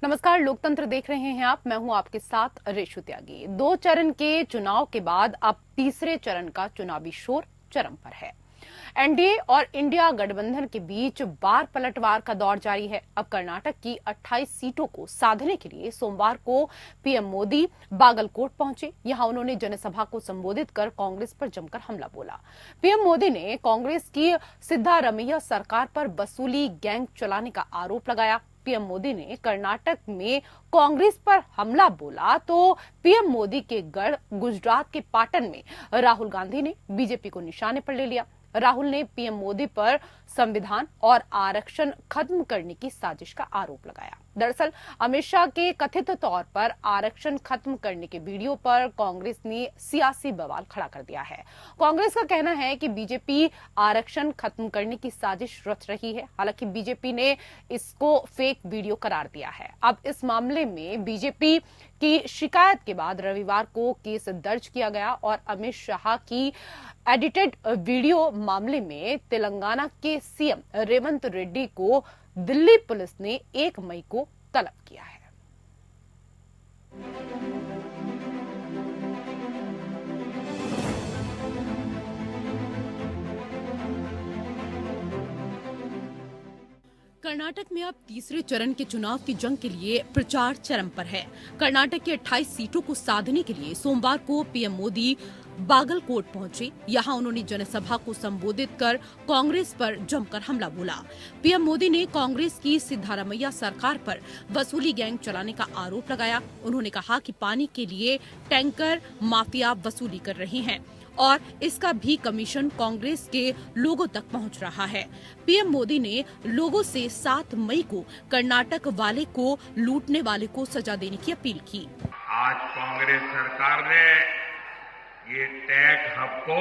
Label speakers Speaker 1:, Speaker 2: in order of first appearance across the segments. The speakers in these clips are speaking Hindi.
Speaker 1: नमस्कार, लोकतंत्र देख रहे हैं आप। मैं हूं आपके साथ रेशु त्यागी। 2 चरण के चुनाव के बाद अब तीसरे चरण का चुनावी शोर चरम पर है। एनडीए और इंडिया गठबंधन के बीच बार पलटवार का दौर जारी है। अब कर्नाटक की 28 सीटों को साधने के लिए सोमवार को पीएम मोदी बागलकोट पहुंचे। यहां उन्होंने जनसभा को संबोधित कर कांग्रेस पर जमकर हमला बोला। पीएम मोदी ने कांग्रेस की सिद्धारमैया सरकार पर वसूली गैंग चलाने का आरोप लगाया। पीएम मोदी ने कर्नाटक में कांग्रेस पर हमला बोला तो पीएम मोदी के गढ़ गुजरात के पाटन में राहुल गांधी ने बीजेपी को निशाने पर ले लिया। राहुल ने पीएम मोदी पर संविधान और आरक्षण खत्म करने की साजिश का आरोप लगाया। दरअसल अमित शाह के कथित तौर पर आरक्षण खत्म करने के वीडियो पर कांग्रेस ने सियासी बवाल खड़ा कर दिया है। कांग्रेस का कहना है कि बीजेपी आरक्षण खत्म करने की साजिश रच रही है। हालांकि बीजेपी ने इसको फेक वीडियो करार दिया है। अब इस मामले में बीजेपी की शिकायत के बाद रविवार को केस दर्ज किया गया और अमित शाह की एडिटेड वीडियो मामले में तेलंगाना के सीएम रेवंत रेड्डी को दिल्ली पुलिस ने 1 मई को तलब किया है। कर्नाटक में अब तीसरे चरण के चुनाव की जंग के लिए प्रचार चरम पर है। कर्नाटक की 28 सीटों को साधने के लिए सोमवार को पीएम मोदी बागलकोट पहुंचे। यहां उन्होंने जनसभा को संबोधित कर कांग्रेस पर जमकर हमला बोला। पीएम मोदी ने कांग्रेस की सिद्धारमैया सरकार पर वसूली गैंग चलाने का आरोप लगाया। उन्होंने कहा कि पानी के लिए टैंकर माफिया वसूली कर रहे हैं और इसका भी कमीशन कांग्रेस के लोगों तक पहुंच रहा है। पीएम मोदी ने लोगों से 7 मई को कर्नाटक वाले को लूटने वाले को सजा देने की अपील की।
Speaker 2: आज कांग्रेस सरकार ने ये टैग हब को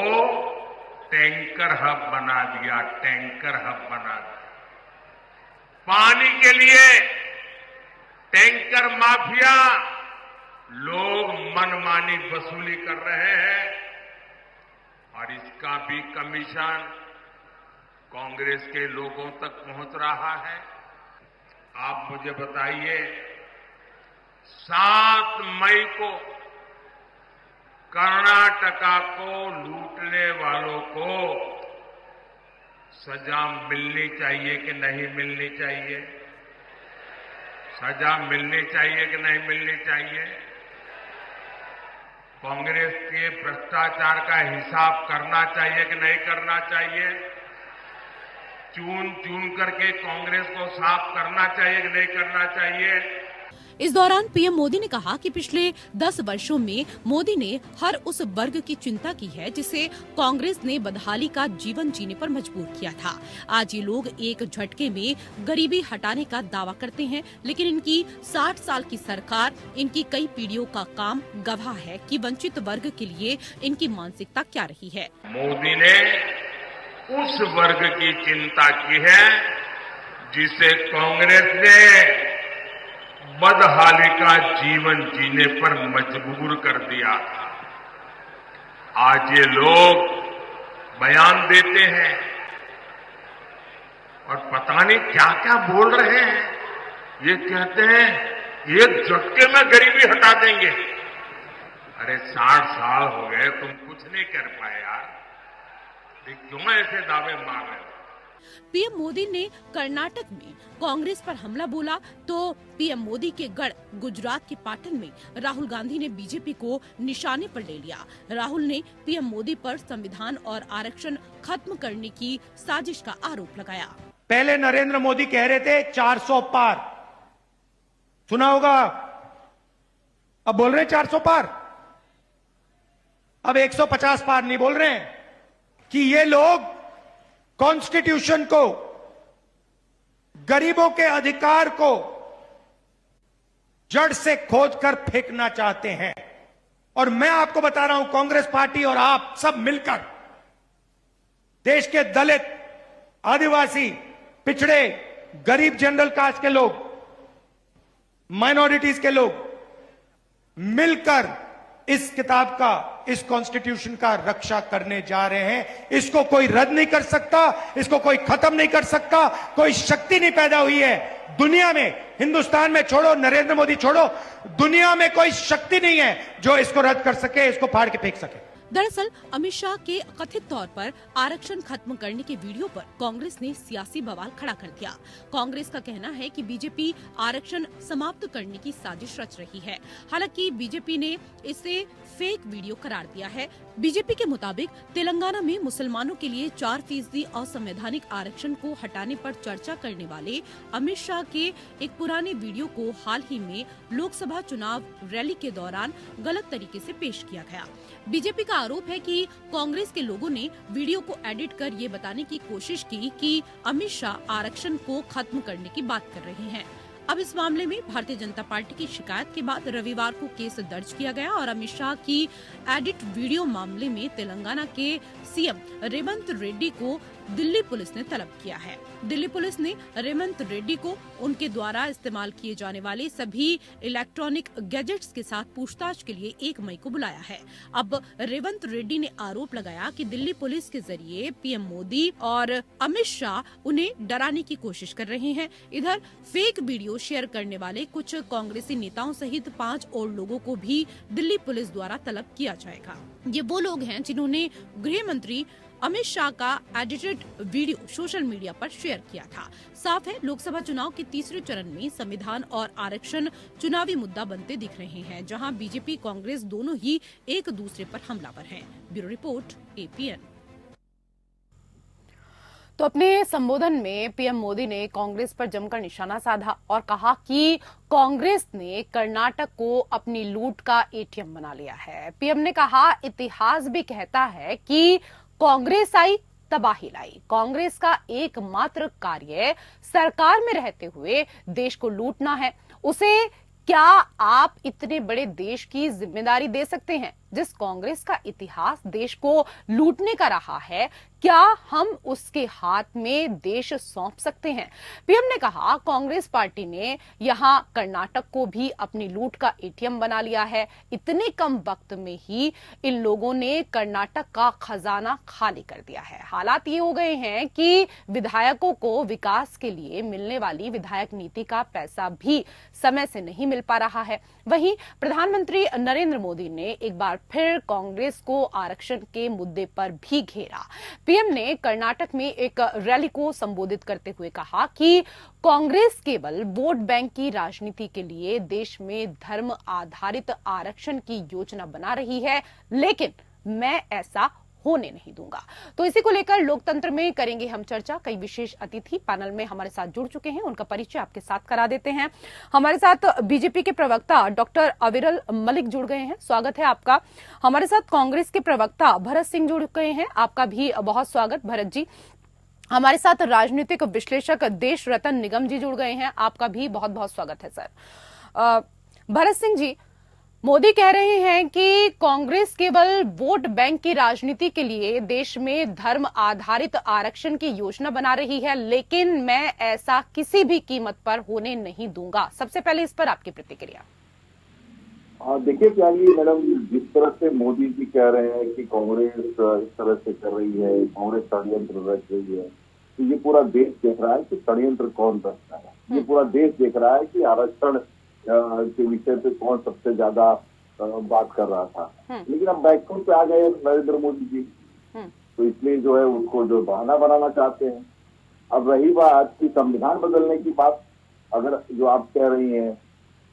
Speaker 2: टैंकर हब बना दिया। टैंकर हब बना दिया। पानी के लिए टैंकर माफिया लोग मनमानी वसूली कर रहे हैं और इसका भी कमीशन कांग्रेस के लोगों तक पहुंच रहा है। आप मुझे बताइए, 7 मई को कर्नाटका को लूटने वालों को सजा मिलनी चाहिए कि नहीं मिलनी चाहिए? सजा मिलनी चाहिए कि नहीं मिलनी चाहिए? कांग्रेस के भ्रष्टाचार का हिसाब करना चाहिए कि नहीं करना चाहिए? चुन चुन करके कांग्रेस को साफ करना चाहिए कि नहीं करना चाहिए?
Speaker 1: इस दौरान पीएम मोदी ने कहा कि पिछले 10 वर्षों में मोदी ने हर उस वर्ग की चिंता की है जिसे कांग्रेस ने बदहाली का जीवन जीने पर मजबूर किया था। आज ये लोग एक झटके में गरीबी हटाने का दावा करते हैं, लेकिन इनकी 60 साल की सरकार, इनकी कई पीढ़ियों का काम गवाह है कि वंचित वर्ग के लिए इनकी मानसिकता क्या रही है।
Speaker 2: मोदी ने उस वर्ग की चिंता की है जिसे कांग्रेस ने बदहाली का जीवन जीने पर मजबूर कर दिया था। आज ये लोग बयान देते हैं और पता नहीं क्या क्या बोल रहे हैं। ये कहते हैं एक झटके में गरीबी हटा देंगे। अरे 60 साल हो गए, तुम कुछ नहीं कर पाए यार। क्यों ऐसे दावे मार रहे हो?
Speaker 1: पीएम मोदी ने कर्नाटक में कांग्रेस पर हमला बोला तो पीएम मोदी के गढ़ गुजरात के पाटन में राहुल गांधी ने बीजेपी को निशाने पर ले लिया। राहुल ने पीएम मोदी पर संविधान और आरक्षण खत्म करने की साजिश का आरोप लगाया।
Speaker 3: पहले नरेंद्र मोदी कह रहे थे 400 पार, सुना होगा। अब बोल रहे हैं 400 पार, अब 150 पार नहीं बोल रहे हैं कि ये लोग कॉन्स्टिट्यूशन को, गरीबों के अधिकार को जड़ से खोदकर फेंकना चाहते हैं। और मैं आपको बता रहा हूं, कांग्रेस पार्टी और आप सब मिलकर देश के दलित, आदिवासी, पिछड़े, गरीब जनरल कास्ट के लोग, माइनॉरिटीज के लोग मिलकर इस किताब का, इस कॉन्स्टिट्यूशन का रक्षा करने जा रहे हैं। इसको कोई रद्द नहीं कर सकता, इसको कोई खत्म नहीं कर सकता, कोई शक्ति नहीं पैदा हुई है दुनिया में, हिंदुस्तान में छोड़ो, नरेंद्र मोदी छोड़ो, दुनिया में कोई शक्ति नहीं है जो इसको रद्द कर सके, इसको फाड़ के फेंक सके।
Speaker 4: दरअसल अमित शाह के कथित तौर पर आरक्षण खत्म करने के वीडियो पर कांग्रेस ने सियासी बवाल खड़ा कर दिया। कांग्रेस का कहना है कि बीजेपी आरक्षण समाप्त करने की साजिश रच रही है। हालांकि बीजेपी ने इसे फेक वीडियो करार दिया है। बीजेपी के मुताबिक तेलंगाना में मुसलमानों के लिए 4% असंवैधानिक आरक्षण को हटाने पर चर्चा करने वाले अमित शाह के एक पुराने वीडियो को हाल ही में लोकसभा चुनाव रैली के दौरान गलत तरीके से पेश किया गया। बीजेपी का आरोप है कि कांग्रेस के लोगों ने वीडियो को एडिट कर ये बताने की कोशिश की कि अमित शाह आरक्षण को खत्म करने की बात कर रहे हैं। अब इस मामले में भारतीय जनता पार्टी की शिकायत के बाद रविवार को केस दर्ज किया गया और अमित शाह की एडिट वीडियो मामले में तेलंगाना के सीएम रेवंत रेड्डी को दिल्ली पुलिस ने तलब किया है। दिल्ली पुलिस ने रेवंत रेड्डी को उनके द्वारा इस्तेमाल किए जाने वाले सभी इलेक्ट्रॉनिक गैजेट्स के साथ पूछताछ के लिए 1 मई को बुलाया है। अब रेवंत रेड्डी ने आरोप लगाया कि दिल्ली पुलिस के जरिए पीएम मोदी और अमित शाह उन्हें डराने की कोशिश कर रहे हैं। इधर फेक वीडियो शेयर करने वाले कुछ कांग्रेसी नेताओं सहित 5 और लोगों को भी दिल्ली पुलिस द्वारा तलब किया जाएगा। ये वो लोग हैं जिन्होंने गृह मंत्री अमित शाह का एडिटेड वीडियो सोशल मीडिया पर शेयर किया था। साफ है, लोकसभा चुनाव के तीसरे चरण में संविधान और आरक्षण चुनावी मुद्दा बनते दिख रहे हैं, जहां बीजेपी कांग्रेस दोनों ही एक दूसरे पर हमलावर हैं। Bureau report, APN.
Speaker 1: तो अपने संबोधन में पीएम मोदी ने कांग्रेस पर जमकर निशाना साधा और कहा कि कांग्रेस ने कर्नाटक को अपनी लूट का एटीएम बना लिया है। पीएम ने कहा, इतिहास भी कहता है कि कांग्रेस आई तबाही लाई। कांग्रेस का एकमात्र कार्य सरकार में रहते हुए देश को लूटना है। उसे क्या आप इतने बड़े देश की जिम्मेदारी दे सकते हैं? जिस कांग्रेस का इतिहास देश को लूटने का रहा है, क्या हम उसके हाथ में देश सौंप सकते हैं? पीएम ने कहा, कांग्रेस पार्टी ने यहां कर्नाटक को भी अपनी लूट का एटीएम बना लिया है। इतने कम वक्त में ही इन लोगों ने कर्नाटक का खजाना खाली कर दिया है। हालात ये हो गए हैं कि विधायकों को विकास के लिए मिलने वाली विधायक नीति का पैसा भी समय से नहीं मिल पा रहा है। वहीं प्रधानमंत्री नरेंद्र मोदी ने एक बार फिर कांग्रेस को आरक्षण के मुद्दे पर भी घेरा। पीएम ने कर्नाटक में एक रैली को संबोधित करते हुए कहा कि कांग्रेस केवल वोट बैंक की राजनीति के लिए देश में धर्म आधारित आरक्षण की योजना बना रही है, लेकिन मैं ऐसा होने नहीं दूंगा। तो इसी को लेकर लोकतंत्र में करेंगे हम चर्चा। कई विशेष अतिथि पैनल में हमारे साथ जुड़ चुके हैं, उनका परिचय आपके साथ करा देते हैं। हमारे साथ बीजेपी के प्रवक्ता डॉक्टर अविरल मलिक जुड़ गए हैं, स्वागत है आपका। हमारे साथ कांग्रेस के प्रवक्ता भरत सिंह जुड़ गए हैं, आपका भी बहुत स्वागत भरत जी। हमारे साथ राजनीतिक विश्लेषक देश रतन निगम जी जुड़ गए हैं, आपका भी बहुत बहुत स्वागत है सर। भरत सिंह जी, मोदी कह रहे हैं कि कांग्रेस केवल वोट बैंक की राजनीति के लिए देश में धर्म आधारित आरक्षण की योजना बना रही है, लेकिन मैं ऐसा किसी भी कीमत पर होने नहीं दूंगा। सबसे पहले इस पर आपकी प्रतिक्रिया।
Speaker 5: देखिए क्या ये मैडम, जिस तरह से मोदी जी कह रहे हैं कि कांग्रेस इस तरह से कर रही है, कांग्रेस षड्यंत्र रच रही है, तो ये पूरा देश देख रहा है कि षड्यंत्र कौन रचता है। ये पूरा देश देख रहा है कि आरक्षण के विषय पे कौन सबसे ज्यादा बात कर रहा था। लेकिन अब बैकफुट पे आ गए नरेंद्र मोदी जी, तो इसलिए जो है उसको जो बहाना बनाना चाहते हैं। अब रही बात कि संविधान बदलने की बात, अगर जो आप कह रही हैं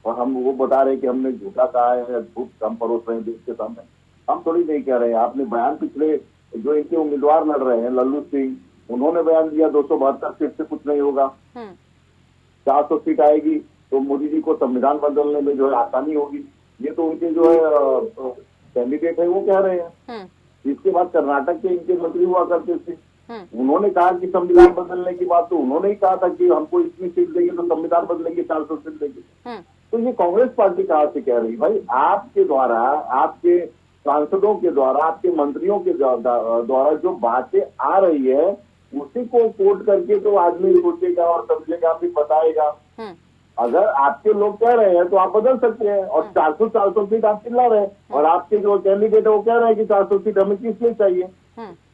Speaker 5: और हम वो बता रहे हैं कि हमने झूठा कहा है, झूठ हम परोस रहे हैं देश के सामने, हम थोड़ी नहीं कह रहे हैं। आपने बयान पिछले जो इनके उम्मीदवार लड़ रहे हैं लल्लू सिंह, उन्होंने बयान दिया 272 सीट से कुछ नहीं होगा, 400 सीट आएगी तो मोदी जी को संविधान बदलने में जो है आसानी होगी। ये तो उनके जो है कैंडिडेट है वो कह रहे हैं। इसके बाद कर्नाटक के इनके मंत्री हुआ करते थे, उन्होंने कहा कि संविधान बदलने की बात, तो उन्होंने ही कहा था कि हमको इतनी सीट देंगे तो संविधान बदलेंगे, 400 सीट देंगे। तो ये कांग्रेस पार्टी कहाँ से कह रही? भाई आपके द्वारा, आपके सांसदों के द्वारा, आपके मंत्रियों के द्वारा जो बातें आ रही है उसी को कोट करके तो आदमी सोचेगा और समझेगा, फिर बताएगा। अगर आपके लोग कह रहे हैं तो आप बदल सकते हैं, और 400 सीट आप चिल्ला रहे हैं, और आपके जो कैंडिडेट है वो कह रहे हैं कि 400 सीट हमें किस लिए चाहिए।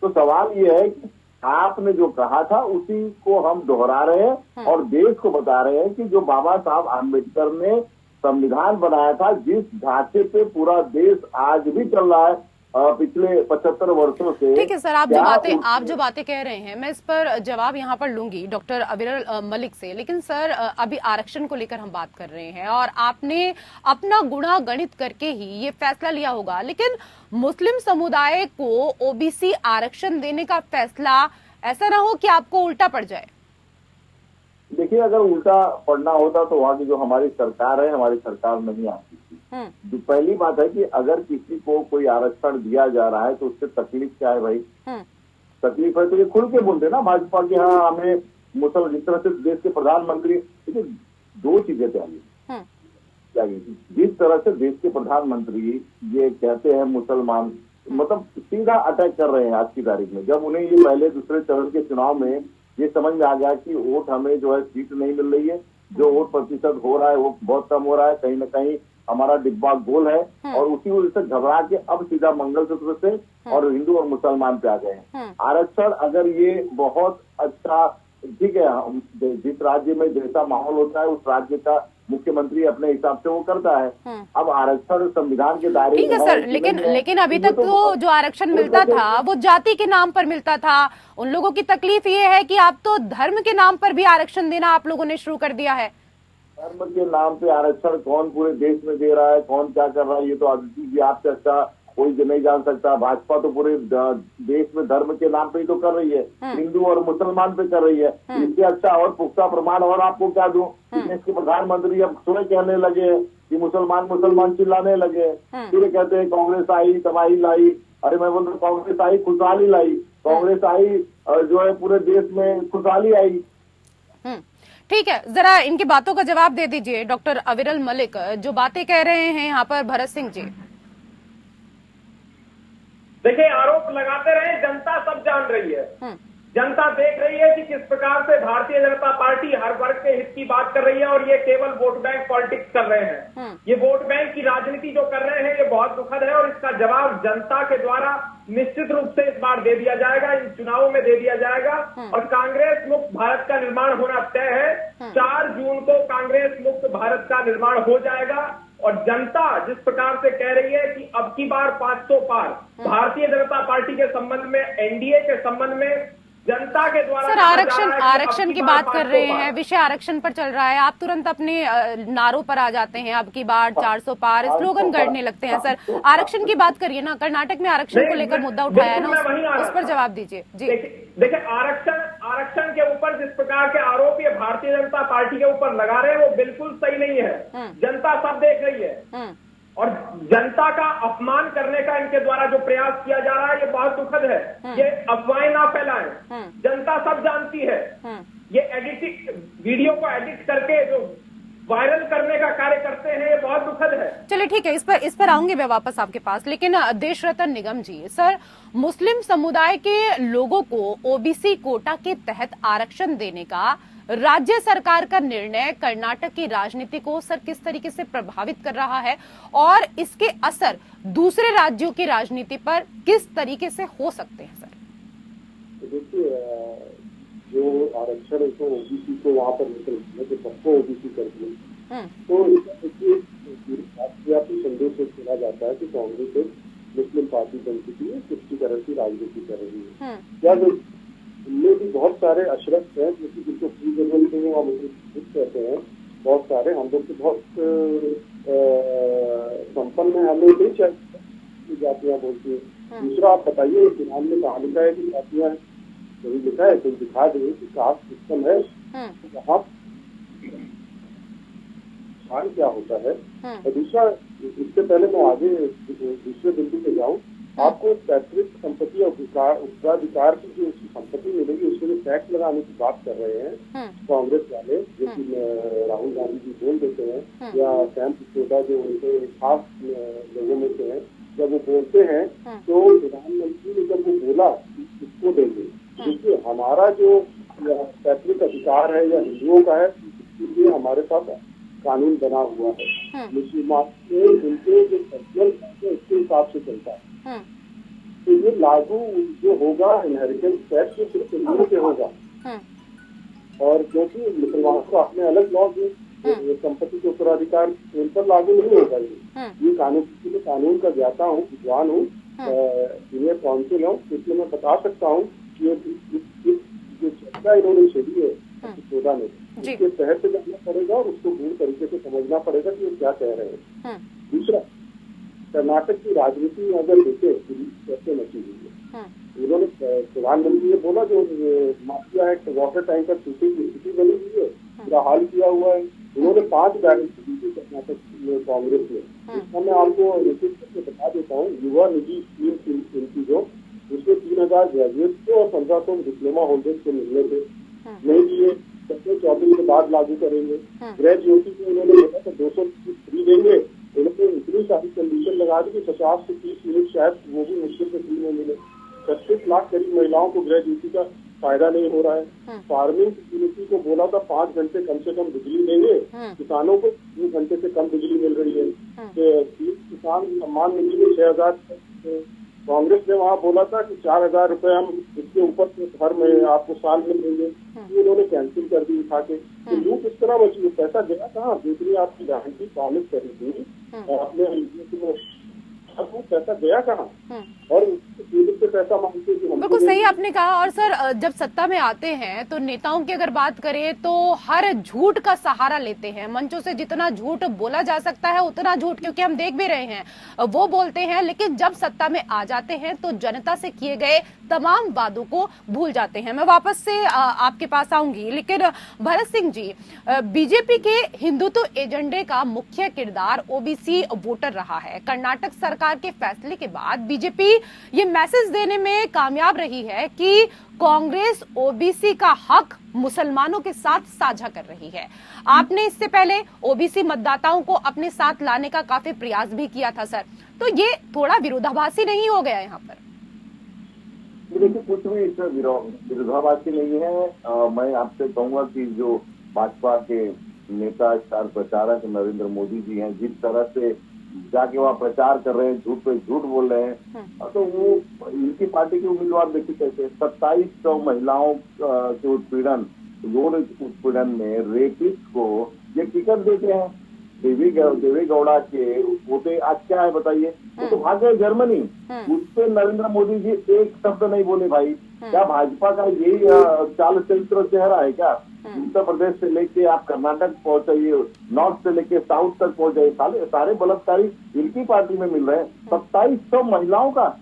Speaker 5: तो सवाल ये है कि आपने जो कहा था उसी को हम दोहरा रहे हैं और देश को बता रहे हैं कि जो बाबा साहब आम्बेडकर ने संविधान बनाया था, जिस ढांचे पे पूरा देश आज भी चल रहा है पिछले 75 वर्षों से।
Speaker 1: ठीक है सर, आप जो बातें कह रहे हैं मैं इस पर जवाब यहाँ पर लूंगी डॉक्टर अविरल मलिक से, लेकिन सर अभी आरक्षण को लेकर हम बात कर रहे हैं और आपने अपना गुणा गणित करके ही ये फैसला लिया होगा, लेकिन मुस्लिम समुदाय को ओबीसी आरक्षण देने का फैसला ऐसा ना हो कि आपको उल्टा पड़ जाए।
Speaker 5: देखिए, अगर उल्टा पड़ना होता तो वहाँ की जो हमारी सरकार है, हमारी सरकार नहीं आती थी। जो पहली बात है कि अगर किसी को कोई आरक्षण दिया जा रहा है तो उससे तकलीफ क्या है भाई? तकलीफ है तो ये खुल के बोलते ना भाजपा की, हाँ हमें मुसलमान, जिस तरह से देश के प्रधानमंत्री, देखिए दो चीजें चाहिए। जिस तरह से देश के प्रधानमंत्री ये कहते हैं मुसलमान, मतलब सीधा अटैक कर रहे हैं आज की तारीख में। जब उन्हें ये पहले दूसरे चरण के चुनाव में ये समझ में आ गया कि वोट हमें जो है सीट नहीं मिल रही है, जो वोट प्रतिशत हो रहा है वो बहुत कम हो रहा है, कहीं ना कहीं हमारा डिब्बा गोल है, और उसी वजह से घबरा के अब सीधा मंगलसूत्र से और हिंदू और मुसलमान पे आ गए हैं। आरक्षण अगर ये बहुत अच्छा, ठीक है, जिस राज्य में जैसा माहौल होता है उस राज्य का मुख्यमंत्री अपने हिसाब से वो करता है। अब आरक्षण संविधान के दायरे में,
Speaker 1: ठीक है सर, लेकिन अभी तक तो जो आरक्षण मिलता था वो जाति के नाम पर मिलता था। उन लोगों की तकलीफ ये है कि आप तो धर्म के नाम पर भी आरक्षण देना आप लोगों ने शुरू कर दिया है।
Speaker 5: धर्म के नाम पे आरक्षण कौन पूरे देश में दे रहा है, कौन क्या कर रहा है, ये तो अदिति जी आपसे अच्छा कोई नहीं जान सकता। भाजपा तो पूरे देश में धर्म के नाम पे ही तो कर रही है, हिंदू और मुसलमान पे कर रही है। इससे अच्छा और पुख्ता प्रमाण और आपको क्या दूं? देश के प्रधानमंत्री अब स्वयं कहने लगे कि मुसलमान चिल्लाने लगे, फिर कहते हैं कांग्रेस आई तबाही लाई। अरे मैं बोल रहा हूँ, कांग्रेस आई खुशहाली लाई, कांग्रेस आई जो है पूरे देश में खुशहाली आई।
Speaker 1: ठीक है, जरा इनकी बातों का जवाब दे दीजिए डॉक्टर अविरल मलिक, जो बातें कह रहे हैं यहाँ पर भरत सिंह जी।
Speaker 6: देखिए, आरोप लगाते रहे, जनता सब जान रही है। जनता देख रही है कि किस प्रकार से भारतीय जनता पार्टी हर वर्ग के हित की बात कर रही है और ये केवल वोट बैंक पॉलिटिक्स कर रहे हैं। ये वोट बैंक की राजनीति जो कर रहे हैं ये बहुत दुखद है, और इसका जवाब जनता के द्वारा निश्चित रूप से इस बार दे दिया जाएगा, इन चुनावों में दे दिया जाएगा। और कांग्रेस मुक्त भारत का निर्माण होना तय है। 4 जून को कांग्रेस मुक्त भारत का निर्माण हो जाएगा। और जनता जिस प्रकार से कह रही है कि अब की बार 500 पार, भारतीय जनता पार्टी के संबंध में, एनडीए के संबंध में जनता के द्वारा।
Speaker 1: सर, आरक्षण की बात कर रहे हैं, विषय आरक्षण पर चल रहा है, आप तुरंत अपने नारों पर आ जाते हैं। अब की बार 400 पार स्लोगन गढ़ने लगते हैं। सर, आरक्षण की बात करिए ना, कर्नाटक में आरक्षण को लेकर मुद्दा उठाया है ना, उस पर जवाब दीजिए जी।
Speaker 6: देखिए, आरक्षण के ऊपर जिस प्रकार के आरोप ये भारतीय जनता पार्टी के ऊपर लगा रहे हैं वो बिल्कुल सही नहीं है। जनता सब देख रही है, और जनता का अपमान करने का इनके द्वारा जो प्रयास किया जा रहा है ये बहुत दुखद है। ये अफवाहें ना फैलाएं, जनता सब जानती है। ये एडिटिंग, वीडियो को एडिट करके जो वायरल करने का कार्य करते हैं, ये बहुत दुखद है।
Speaker 1: चलिए ठीक है, इस पर आऊंगे मैं वापस आपके पास, लेकिन देश रतन निगम जी, सर मुस्लिम समुदाय के लोगों को ओबीसी कोटा के तहत आरक्षण देने का राज्य सरकार का निर्णय कर्नाटक की राजनीति को सर किस तरीके से प्रभावित कर रहा है, और इसके असर दूसरे राज्यों की राजनीति पर किस तरीके से हो सकते हैं? सर
Speaker 7: देखिए, जो आरक्षण है तो ओबीसी को वहाँ पर निकल तो सबको ओबीसी कर दिए, तो व्यापी संदेश सुना जाता है कि कांग्रेस एक मुस्लिम पार्टी बन चुकी है, तुष्टीकरण की राजनीति कर रही है। क्या इनमें भी बहुत सारे अशरफ हैं जिनको फ्री जर्नल के हैं और मुस्लिम कहते हैं, बहुत सारे हम लोग तो बहुत संपन्न है, हमें नहीं चाहिए जातियाँ बोलती है। दूसरा, आप बताइए इस ईरान में कहाँ लिखा है कि जातियाँ कभी लिखा है तो दिखा दें कि कास्ट सिस्टम है तो वहाँ क्या होता है। और दूसरा, इससे पहले मैं आगे दूसरे बिंदु पे जाऊँ, आपको पैतृक संपत्ति और उत्तराधिकार की जो संपत्ति मिलेगी उसके लिए टैक्स लगाने की बात कर रहे हैं कांग्रेस वाले, जो कि राहुल गांधी जी बोल देते हैं, या सैम पित्रोदा जो उनके खास लोगों में से हैं, जब वो बोलते हैं तो प्रधानमंत्री ने जब वो बोला इसको देंगे, क्योंकि हमारा जो पैतृक अधिकार है या हिंदुओं का है, इसलिए हमारे पास कानून बना हुआ है, मुसलमान के उनके जो फैक्चुअल है उसके हिसाब से चलता है। तो ये लागू जो होगा इनहेरिटेंस टैक्स सिर्फ हिंदुओं पे होगा, और क्योंकि मुसलमानों को अपने अलग लॉ है, संपत्ति के उत्तराधिकार उन पर लागू नहीं होगा। ये कानून का ज्ञाता हूँ, विद्वान हूँ, सीनियर काउंसिल हूँ, इसलिए मैं बता सकता हूँ कि जो चर्चा इन्होंने छेड़ी है 2014 में, इसके तहत से जाना पड़ेगा और उसको पूरी तरीके से समझना पड़ेगा कि वो क्या कह रहे हैं। दूसरा, कर्नाटक की राजनीति अगर देखे कैसे मची हुई है, उन्होंने प्रधानमंत्री ने बोला जो mafia act water tanker shooting की स्थिति बनी हुई है, पूरा हाल किया हुआ है। उन्होंने 5 गारंटी दी थी कर्नाटक कांग्रेस ने, इसका मैं आपको रिपीट करके बता देता हूँ। युवा निधि स्कीम इनकी जो, उसमें 3000 ग्रेजुएट को और 1500 डिप्लोमा होल्डर्स को मिलने थे, नहीं दिए। 2024 के बाद लागू करेंगे। ग्रेजुएटी को उन्होंने बोला था 200 फ्री देंगे, उन्होंने इतनी सारी कंडीशन लगा दी कि 50 से 30 यूनिट शायद वो भी मुश्किल से फ्री में मिले। 36 लाख करीब महिलाओं को ग्रेजुएटी का फायदा नहीं हो रहा है। फार्मिंग कम्युनिटी को बोला था 5 घंटे कम से कम बिजली देंगे, किसानों को 2 घंटे से कम बिजली मिल रही है। किसान सम्मान निधि में 6000, कांग्रेस ने वहाँ बोला था कि 4000 रुपए हम इसके ऊपर हर महीने आपको साल में देंगे, उन्होंने कैंसिल कर दी उठा के। तो लूट इस तरह बची, पैसा गया कहाँ? जितनी आपकी गारंटी प्रॉमिस करी थी आपने, वो पैसा गया कहाँ? और से पैसा मांगते हैं।
Speaker 1: बिल्कुल सही आपने कहा। और सर, जब सत्ता में आते हैं तो नेताओं की अगर बात करें तो हर झूठ का सहारा लेते हैं। मंचों से जितना झूठ बोला जा सकता है उतना झूठ, क्योंकि हम देख भी रहे हैं, वो बोलते हैं। लेकिन जब सत्ता में आ जाते हैं तो जनता से किए गए तमाम वादों को भूल जाते हैं। मैं वापस से आपके पास आऊंगी, लेकिन भरत सिंह जी, बीजेपी के हिंदुत्व एजेंडे का मुख्य किरदार ओबीसी वोटर रहा है। कर्नाटक सरकार के फैसले के बाद बीजेपी ये मैसेज देने में कामयाब रही है कि कांग्रेस ओबीसी का हक मुसलमानों के साथ साझा कर रही है। आपने इससे पहले ओबीसी मतदाताओं को अपने साथ लाने का काफी प्रयास भी किया था सर, तो ये थोड़ा विरोधाभासी नहीं हो गया यहाँ पर?
Speaker 5: देखिए, कुछ भी इसमें विरोधाभासी नहीं है। मैं आपसे कहूंगा कि जो भाजपा के नेता स्टार प्रचारक नरेंद्र मोदी जी हैं, जिस तरह से जाके वहाँ प्रचार कर रहे हैं, झूठ पे झूठ बोल रहे हैं, तो वो इनकी पार्टी के उम्मीदवार देखिए कैसे 2700 महिलाओं के उत्पीड़न, यौन उत्पीड़न में रेपिस्ट को ये टिकट देते हैं। देवी गौड़ा के वोटे आज क्या है बताइए? वो तो भाग गए जर्मनी, उस पर नरेंद्र मोदी जी एक शब्द नहीं बोले। भाई, क्या भाजपा का यही चाल चरित्र चेहरा है क्या? उत्तर प्रदेश से लेके आप कर्नाटक पहुंचाइए, नॉर्थ से लेके साउथ तक पहुंचाइए, सारे बलात्कारी इनकी पार्टी में मिल रहे हैं। 2700 महिलाओं का,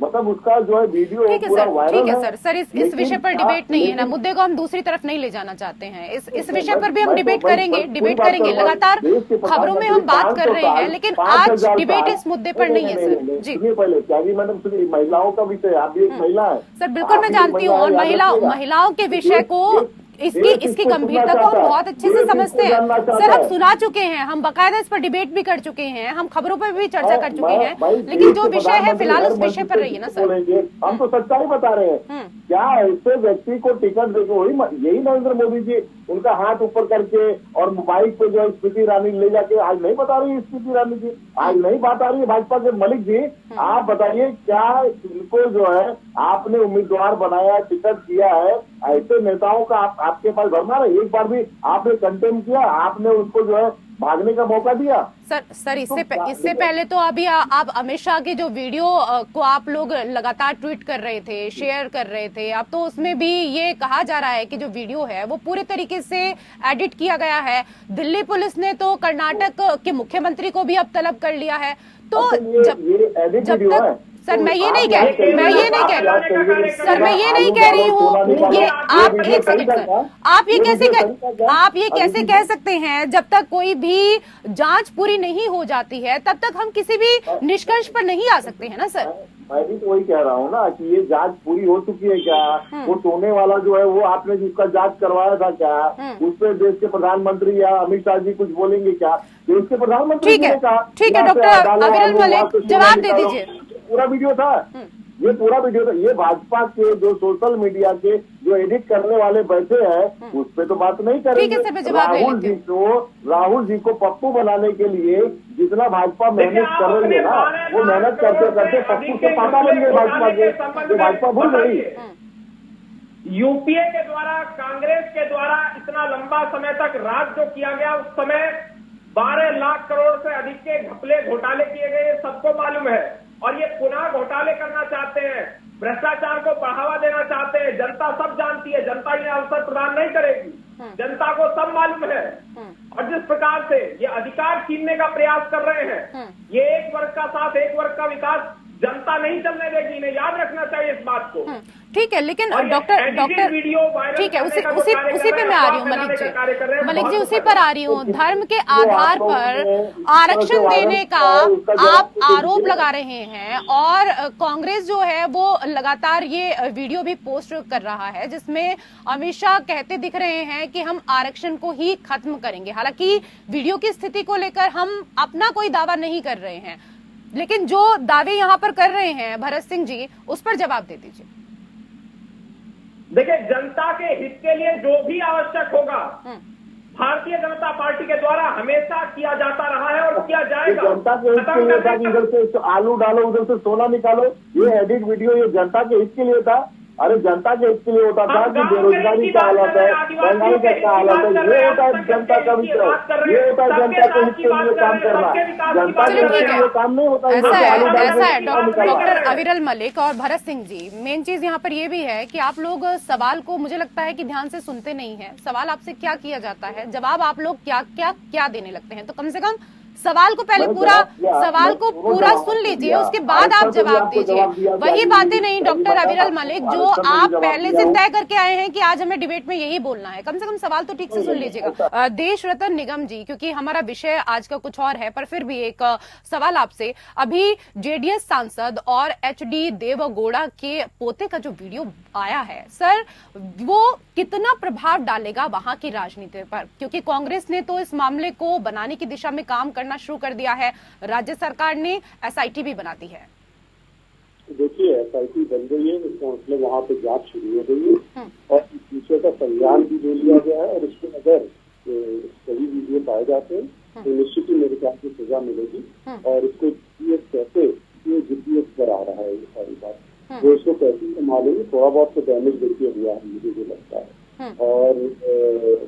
Speaker 5: मतलब उसका जो है वीडियो पूरा वायरल है।
Speaker 1: ठीक है सर, इस विषय पर डिबेट नहीं है ना, मुद्दे को हम दूसरी तरफ नहीं ले जाना चाहते हैं। इस विषय पर भी हम डिबेट करेंगे। लगातार खबरों में हम बात कर रहे हैं, लेकिन आज डिबेट इस मुद्दे पर नहीं है सर। जी
Speaker 5: पहले त्यागी मैडम, सुनिए, महिलाओं का विषय, आप भी एक महिला है
Speaker 1: सर। बिल्कुल मैं जानती हूँ, और महिलाओं के विषय को, इसकी गंभीरता को हम बहुत अच्छे से समझते हैं सर। हम सुना चुके हैं, हम बाकायदा इस पर डिबेट भी कर चुके हैं, हम खबरों पर भी चर्चा कर चुके हैं, लेकिन जो विषय है फिलहाल उस विषय पर रहिए ना सर।
Speaker 5: हम तो सच्चाई बता रहे हैं। क्या ऐसे व्यक्ति को टिकट देकर, वही यही नरेंद्र मोदी जी उनका हाथ ऊपर करके और मोबाइल पे जो है स्मृति ईरानी ले जाके, आज नहीं बता रही है स्मृति ईरानी जी, आज नहीं बता रही है भाजपा के मलिक जी। आप बताइए, क्या इनको जो है आपने उम्मीदवार बनाया, टिकट दिया है, ऐसे नेताओं का आपके पास भरना है? एक बार भी आपने कंटेम किया? आपने उसको जो है भागने का मौका दिया?
Speaker 1: सर इससे पहले तो अभी आप अमित शाह की जो वीडियो को आप लोग लगातार ट्वीट कर रहे थे, शेयर कर रहे थे, अब तो उसमें भी ये कहा जा रहा है कि जो वीडियो है वो पूरे तरीके से एडिट किया गया है। दिल्ली पुलिस ने तो कर्नाटक के मुख्यमंत्री को भी अब तलब कर लिया है। तो जब तक सर, मैं ये नहीं कह रही हूँ, ये आप ये कैसे कह सकते हैं? जब तक कोई भी जांच पूरी नहीं हो जाती है तब तक हम किसी भी निष्कर्ष पर नहीं आ सकते हैं ना सर।
Speaker 5: मैं भी तो वही कह रहा हूँ ना कि ये जांच पूरी हो चुकी है क्या? वो सोने वाला जो है वो आपने जिसका जांच करवाया था क्या, उस पर देश के प्रधानमंत्री या अमित शाह जी कुछ बोलेंगे क्या? देश के प्रधानमंत्री
Speaker 1: ठीक है डॉक्टर अविरल मलिक, जवाब दे दीजिए।
Speaker 5: पूरा वीडियो था, ये पूरा वीडियो था। ये भाजपा के जो सोशल मीडिया के जो एडिट करने वाले बैठे हैं उस पे तो बात नहीं
Speaker 1: ठीक है
Speaker 5: करेंगे।
Speaker 1: सर, मैं जवाब ले लेती हूँ।
Speaker 5: राहुल जी को पप्पू बनाने के लिए जितना भाजपा मेहनत कर रही है ना, वो मेहनत करते करते पप्पू के पापा बन गए भाजपा के। तो भाजपा भूल गई।
Speaker 6: यूपीए के द्वारा, कांग्रेस के द्वारा इतना लंबा समय तक राज जो किया गया, उस समय 12 लाख करोड़ से अधिक के घपले घोटाले किए गए, सबको मालूम है। और ये पुनः घोटाले करना चाहते हैं, भ्रष्टाचार को बढ़ावा देना चाहते हैं। जनता सब जानती है, जनता इन्हें अवसर प्रदान नहीं करेगी, जनता को सब मालूम है। और जिस प्रकार से ये अधिकार छीनने का प्रयास कर रहे हैं, ये एक वर्ग का साथ, एक वर्ग का विकास जनता नहीं चलने देगी, इन्हें याद रखना चाहिए इस बात को।
Speaker 1: ठीक है, लेकिन डॉक्टर ठीक है, उसी पे मैं आ रही हूँ मलिक जी उसी पर आ रही हूँ। धर्म के आधार पर आरक्षण देने का आप आरोप लगा रहे हैं और कांग्रेस जो है वो लगातार ये वीडियो भी पोस्ट कर रहा है जिसमें अमित शाह कहते दिख रहे हैं कि हम आरक्षण को ही खत्म करेंगे। हालांकि वीडियो की स्थिति को लेकर हम अपना कोई दावा नहीं कर रहे हैं, लेकिन जो दावे यहाँ पर कर रहे हैं भरत सिंह जी, उस पर जवाब दे दीजिए।
Speaker 6: देखिए, जनता के हित के लिए जो भी आवश्यक होगा भारतीय जनता पार्टी के द्वारा हमेशा किया जाता रहा है और किया जाएगा।
Speaker 5: जनता के हित के लिए था कि इधर से आलू डालो, उधर से सोना निकालो। ये एडिट वीडियो ये जनता के हित के लिए था। अरे जनता के हित के लिए होता था कि बेरोजगारी का हालत है, महंगाई का क्या हालत है, ये होता है जनता का विषय, ये होता है जनता के हित के लिए काम करना। जनता के हित के लिए काम नहीं होता।
Speaker 1: ऐसा है डॉक्टर अविरल मलिक और भरत सिंह जी, मेन चीज यहाँ पर ये भी है कि आप लोग सवाल को मुझे लगता है कि ध्यान से सुनते नहीं है। सवाल आपसे क्या किया जाता है, जवाब आप लोग क्या क्या क्या देने लगते हैं। तो कम से कम सवाल को पहले पूरा सुन लीजिए, उसके बाद आप जवाब दीजिए। वही बातें नहीं डॉक्टर अविरल मलिक जो आप पहले से तय करके आए हैं कि आज हमें डिबेट में यही बोलना है। कम से कम सवाल तो ठीक से सुन लीजिएगा। देश रतन निगम जी, क्योंकि हमारा विषय आज का कुछ और है, पर फिर भी एक सवाल आपसे। अभी जेडीएस सांसद और एचडी देवगौड़ा के पोते का जो वीडियो आया है सर, वो कितना प्रभाव डालेगा वहां की राजनीति पर? क्योंकि कांग्रेस ने तो इस मामले को बनाने की दिशा में काम करना शुरू कर दिया है, राज्य सरकार ने एसआईटी भी बना दी है।
Speaker 7: देखिए, एसआईटी बन गई है, इसका मतलब वहाँ पे जांच शुरू हो गई है और इस विषय का संज्ञान भी ले लिया गया है। और इसमें अगर सही वीडियो पाए जाते हैं तो निश्चित ही मेरे ख्याल से सजा मिलेगी। और इसको जीपीएस कहते, ये जीपीएस पर आ रहा है ये सारी बात। वो इसको कैसे संभालेंगे, थोड़ा बहुत तो डैमेज देखिए हुआ है मुझे जो लगता है। और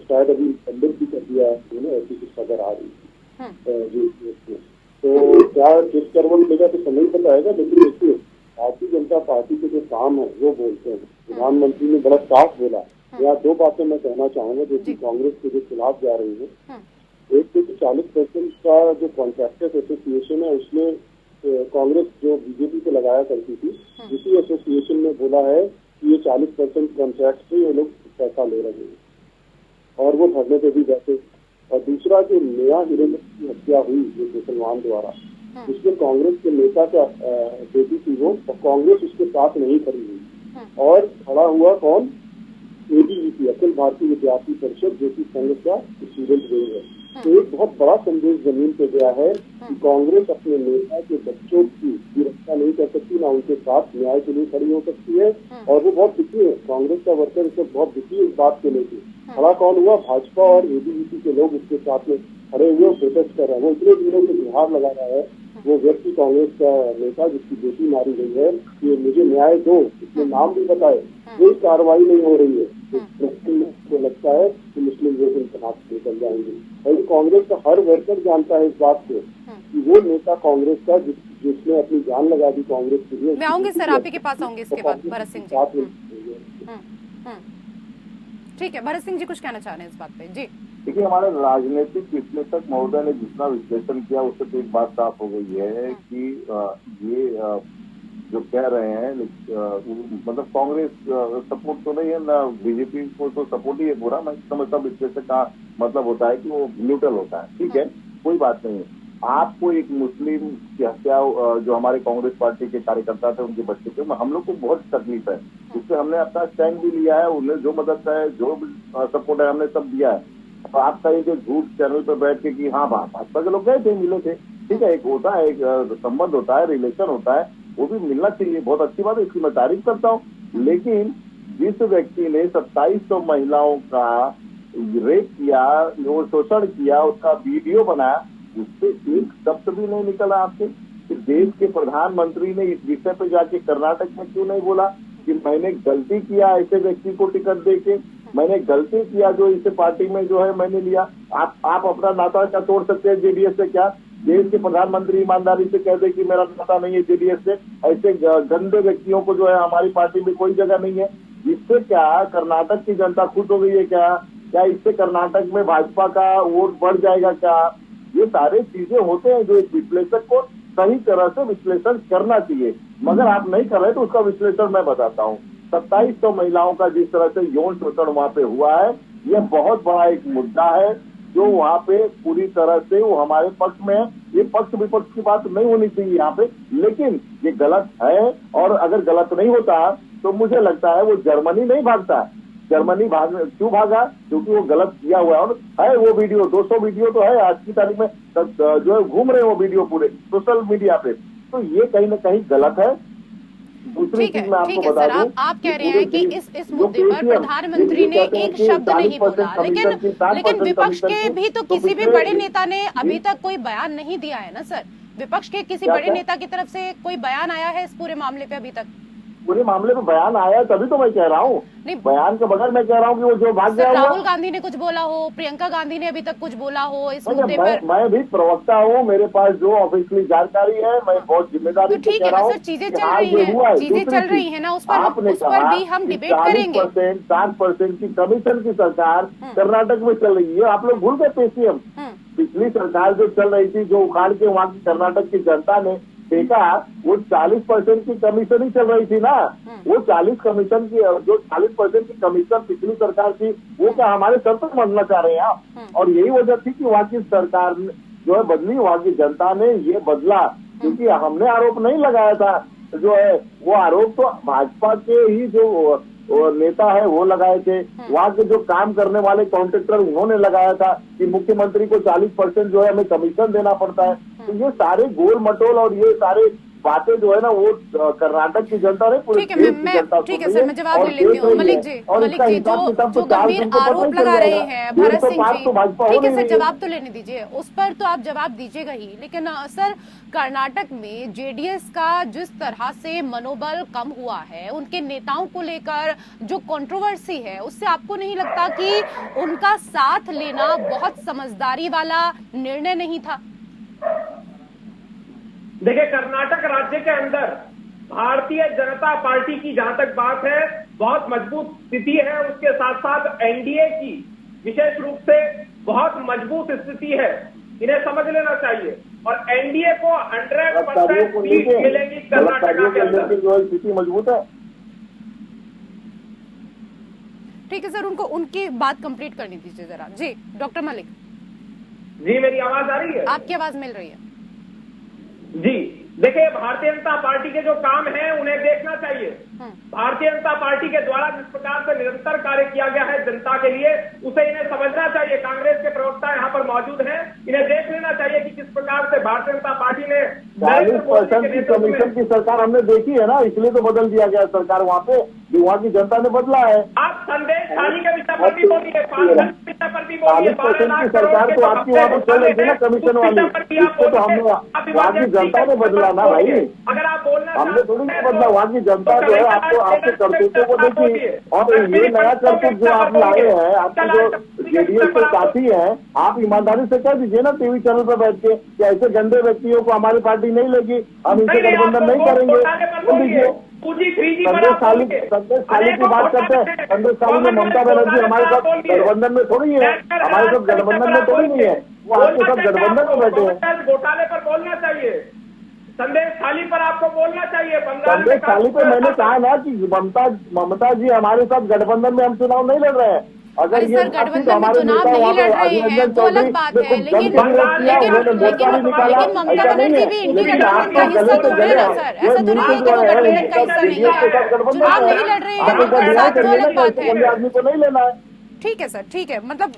Speaker 7: शायद अभी अंदर भी कर दिया है, ऐसी कुछ खबर आ रही थी। तो क्या किस करवट मिलेगा तो समय बताएगा। लेकिन देखिए, भारतीय जनता पार्टी के जो काम है वो बोलते हैं। प्रधानमंत्री ने बड़ा साफ बोला। यहाँ दो बातें मैं कहना चाहूंगा जो कि कांग्रेस के जो खिलाफ जा रही है। एक तो 40% का जो कॉन्ट्रैक्टर्स एसोसिएशन है उसमें कांग्रेस जो बीजेपी को लगाया करती थी, इसी एसोसिएशन ने बोला है कि ये 40% कॉन्ट्रैक्ट से ये लोग पैसा ले रहे हैं और वो धरने पे भी बैठे। और दूसरा जो नया हिरेमठ की हत्या हुई जो मुसलमान द्वारा, उसमें कांग्रेस के नेता का बेटी थी वो, और कांग्रेस उसके साथ नहीं खड़ी हुई और खड़ा हुआ कौन? एबीवीपी, अखिल भारतीय विद्यार्थी परिषद, जो कि संघ का स्टूडेंट विंग है। तो एक बहुत बड़ा संदेश जमीन पे गया है कि कांग्रेस अपने नेता के बच्चों की रक्षा नहीं कर सकती, ना उनके साथ न्याय के लिए खड़ी हो सकती है। और वो बहुत दुखी है, कांग्रेस का वर्कर इसे बहुत दुखी है इस बात को लेकर। खड़ा कौन हुआ? भाजपा और एबीवीपी के लोग उसके साथ में खड़े हुए प्रोटेस्ट कर रहे हैं। वो इतने दिनों से गुहार लगा रहा है वो व्यक्ति, कांग्रेस का नेता जिसकी बेटी मारी गई है, कि मुझे न्याय दो, इसमें नाम भी बताए, कोई कार्रवाई नहीं हो रही है। तो लगता है कि मुस्लिम लोग इंतखाब निकल जाएंगे। और कांग्रेस का हर वर्कर जानता है इस बात को कि वो नेता कांग्रेस का जिसने अपनी जान लगा दी कांग्रेस के लिए।
Speaker 1: मैं आऊंगी सर, आप ही के पास आऊंगी इसके बाद भरत सिंह जी। ठीक है, भरत सिंह जी कुछ कहना चाह रहे हैं इस बात पे? जी
Speaker 5: देखिए, हमारे राजनीतिक विश्लेषक महोदय ने जितना विश्लेषण किया उससे तो एक बात साफ हो गई है कि ये जो कह रहे हैं मतलब कांग्रेस सपोर्ट तो नहीं है, ना बीजेपी को तो सपोर्ट ही है पूरा। मैं समझता हूँ विश्लेषक का मतलब होता है कि वो न्यूट्रल होता है। ठीक है, कोई बात नहीं है। आपको एक मुस्लिम की हत्या जो हमारे कांग्रेस पार्टी के कार्यकर्ता थे उनके बच्चे थे, हम लोग को बहुत तकलीफ है। इससे हमने अपना स्टैंड भी लिया है, उन्हें जो मदद है जो सपोर्ट है हमने सब दिया है। तो आप कहीं जो झूठ चैनल पर बैठ के कि हाँ भाजपा के लोग गए थे, मिले थे, ठीक है, एक होता है, एक संबंध होता है, रिलेशन होता है, वो भी मिलना चाहिए, बहुत अच्छी बात है, इसकी मैं तारीफ करता हूँ। लेकिन जिस व्यक्ति ने 2700 महिलाओं का रेप किया, वो शोषण किया, उसका वीडियो बनाया, उससे एक शब्द भी नहीं निकला आपसे कि देश के प्रधानमंत्री ने इस विषय पे जाके कर्नाटक में क्यों नहीं बोला कि मैंने गलती किया ऐसे व्यक्ति को टिकट देके, मैंने गलती किया जो इसे पार्टी में जो है मैंने लिया। आप अपना नाता क्या तोड़ सकते हैं जेडीएस से? क्या देश के प्रधानमंत्री ईमानदारी से कह दे कि मेरा नाता नहीं है जेडीएस से? ऐसे गंदे व्यक्तियों को जो है हमारी पार्टी में कोई जगह नहीं है। इससे क्या कर्नाटक की जनता खुश हो गई है क्या इससे कर्नाटक में भाजपा का वोट बढ़ जाएगा क्या? ये सारे चीजें होते हैं जो एक विश्लेषक को सही तरह से विश्लेषण करना चाहिए, मगर आप नहीं कर रहे तो उसका विश्लेषण मैं बताता हूँ। 2700 महिलाओं का जिस तरह से यौन शोषण वहाँ पे हुआ है, यह बहुत बड़ा एक मुद्दा है जो वहाँ पे पूरी तरह से वो हमारे पक्ष में है। ये पक्ष विपक्ष की बात नहीं होनी चाहिए यहाँ पे, लेकिन ये गलत है। और अगर गलत नहीं होता तो मुझे लगता है वो जर्मनी नहीं भागता। जर्मनी क्यों भागा? क्योंकि वो गलत किया हुआ है। और है वो वीडियो, 200 वीडियो तो है आज की तारीख में जो है घूम रहे हैं वो वीडियो पूरे सोशल मीडिया पे। तो ये कहीं ना कहीं गलत है। दूसरी चीज मैं आपको बता दूं,
Speaker 1: आप कह रहे हैं कि इस मुद्दे पर प्रधानमंत्री ने एक शब्द नहीं बोला, लेकिन विपक्ष के भी तो किसी भी बड़े नेता ने अभी तक कोई बयान नहीं दिया है ना सर? विपक्ष के किसी बड़े नेता की तरफ से कोई बयान आया है इस पूरे मामले पे अभी तक?
Speaker 5: पूरे मामले में बयान आया तभी तो मैं कह रहा हूँ, बयान के बगैर मैं कह रहा हूँ कि वो जो भाग गया।
Speaker 1: राहुल गांधी ने कुछ बोला हो, प्रियंका गांधी ने अभी तक कुछ बोला हो इस मुद्दे पर?
Speaker 5: मैं भी प्रवक्ता हूँ, मेरे पास जो ऑफिशियली जानकारी है मैं बहुत जिम्मेदारी
Speaker 1: तो ठीक है ना सर, चीजें चल रही है ना, उस पर भी हम डिबेट करेंगे।
Speaker 5: 60% की कमीशन की सरकार कर्नाटक में चल रही है। आप लोग भूल गए पेसीएम? पिछली सरकार जो चल रही थी, जो उखाड़ के वहाँ की कर्नाटक की जनता ने देखा, वो 40% की कमीशन ही चल रही थी ना। वो 40% की कमीशन पिछली सरकार थी, वो क्या हमारे सर पर मरना चाह रहे हैं आप? और यही वजह थी कि वहाँ की सरकार जो है बदली, वहाँ की जनता ने ये बदला, क्योंकि हमने आरोप नहीं लगाया था। जो है वो आरोप तो भाजपा के ही जो नेता है वो लगाए थे। वहाँ के जो काम करने वाले कॉन्ट्रैक्टर उन्होंने लगाया था कि मुख्यमंत्री को 40% जो है हमें कमीशन देना पड़ता है। तो ये सारे गोल मटोल और ये सारे बातें जो है ना वो कर्नाटक की जनता ने पूरे देश की जनता।
Speaker 1: ठीक है सर, मैं जवाब ले लेती हूँ। मलिक जी जो गंभीर आरोप लगा रहे हैं भरत सिंह जी, ठीक है सर, जवाब तो लेने दीजिए, उस पर तो आप जवाब दीजिएगा ही। लेकिन सर, कर्नाटक में जेडीएस का जिस तरह से मनोबल कम हुआ है, उनके नेताओं को लेकर जो कंट्रोवर्सी है, उससे आपको नहीं लगता कि उनका साथ लेना बहुत समझदारी वाला निर्णय नहीं था?
Speaker 6: देखिए, कर्नाटक राज्य के अंदर भारतीय जनता पार्टी की जहां तक बात है बहुत मजबूत स्थिति है, उसके साथ साथ एनडीए की विशेष रूप से बहुत मजबूत स्थिति है। इन्हें समझ लेना चाहिए और एनडीए को 100% सीट मिलेगी कर्नाटक के अंदर।
Speaker 5: जो स्थिति मजबूत है।
Speaker 1: ठीक है सर, उनको उनकी बात कंप्लीट करनी दीजिए जरा। जी डॉक्टर मलिक
Speaker 6: जी, मेरी आवाज आ रही है?
Speaker 1: आपकी आवाज मिल रही है
Speaker 6: जी। देखिए, भारतीय जनता पार्टी के जो काम है उन्हें देखना चाहिए। भारतीय जनता पार्टी के द्वारा जिस प्रकार से निरंतर कार्य किया गया है जनता के लिए, उसे इन्हें समझना चाहिए। कांग्रेस के प्रवक्ता यहाँ पर मौजूद हैं, इन्हें देख लेना चाहिए कि किस प्रकार से भारतीय जनता पार्टी ने
Speaker 5: 40% की कमीशन की सरकार हमने देखी है ना, इसलिए तो बदल दिया गया सरकार वहाँ पे, जो वहाँ की जनता ने बदला है।
Speaker 6: आप संदेश खाली के विषय पर भी बोलिए, 40% की
Speaker 5: सरकार तो आपकी वहाँ पर चल रही थी ना कमीशन वाली, इसको तो हमने वहाँ की जनता ने बदला ना भाई।
Speaker 6: अगर आप बोलना
Speaker 5: हमने थोड़ी नहीं बदला, वहाँ की जनता जो है आपको आपके करतूतों को देखी। और ये नया करतूत जो आप लाए हैं, आपके जो जेडीएस के साथी हैं, आप ईमानदारी से कह दीजिए ना टीवी चैनल पर बैठ के कि ऐसे गंदे व्यक्तियों को हमारी पार्टी नहीं लेगी, हम इनसे गठबंधन नहीं करेंगे। बोल दीजिए। संदेश खाली की बात करते हैं। संदेश खाली में ममता बनर्जी हमारे साथ गठबंधन में थोड़ी है, हमारे साथ गठबंधन में थोड़ी नहीं है, वो आपके साथ गठबंधन में बैठे हैं।
Speaker 6: घोटाले पर बोलना चाहिए, संदेश खाली पर आपको बोलना चाहिए।
Speaker 5: संदेश खाली पे मैंने कहा ना कि ममता जी हमारे साथ गठबंधन में हम चुनाव नहीं लड़ रहे हैं। अगर ये
Speaker 1: गठबंधन में चुनाव नहीं लड़ रहे हैं वो अलग बात है, लेकिन ममता बनर्जी भी इंडी गठबंधन का हिस्सा तो है ना सर, ऐसा तो नहीं है कि वो गठबंधन का हिस्सा नहीं है। चुनाव नहीं लड़ रहे हैं वो अलग बात है।
Speaker 5: आदमी को नहीं लेना है।
Speaker 1: ठीक है सर, ठीक है। मतलब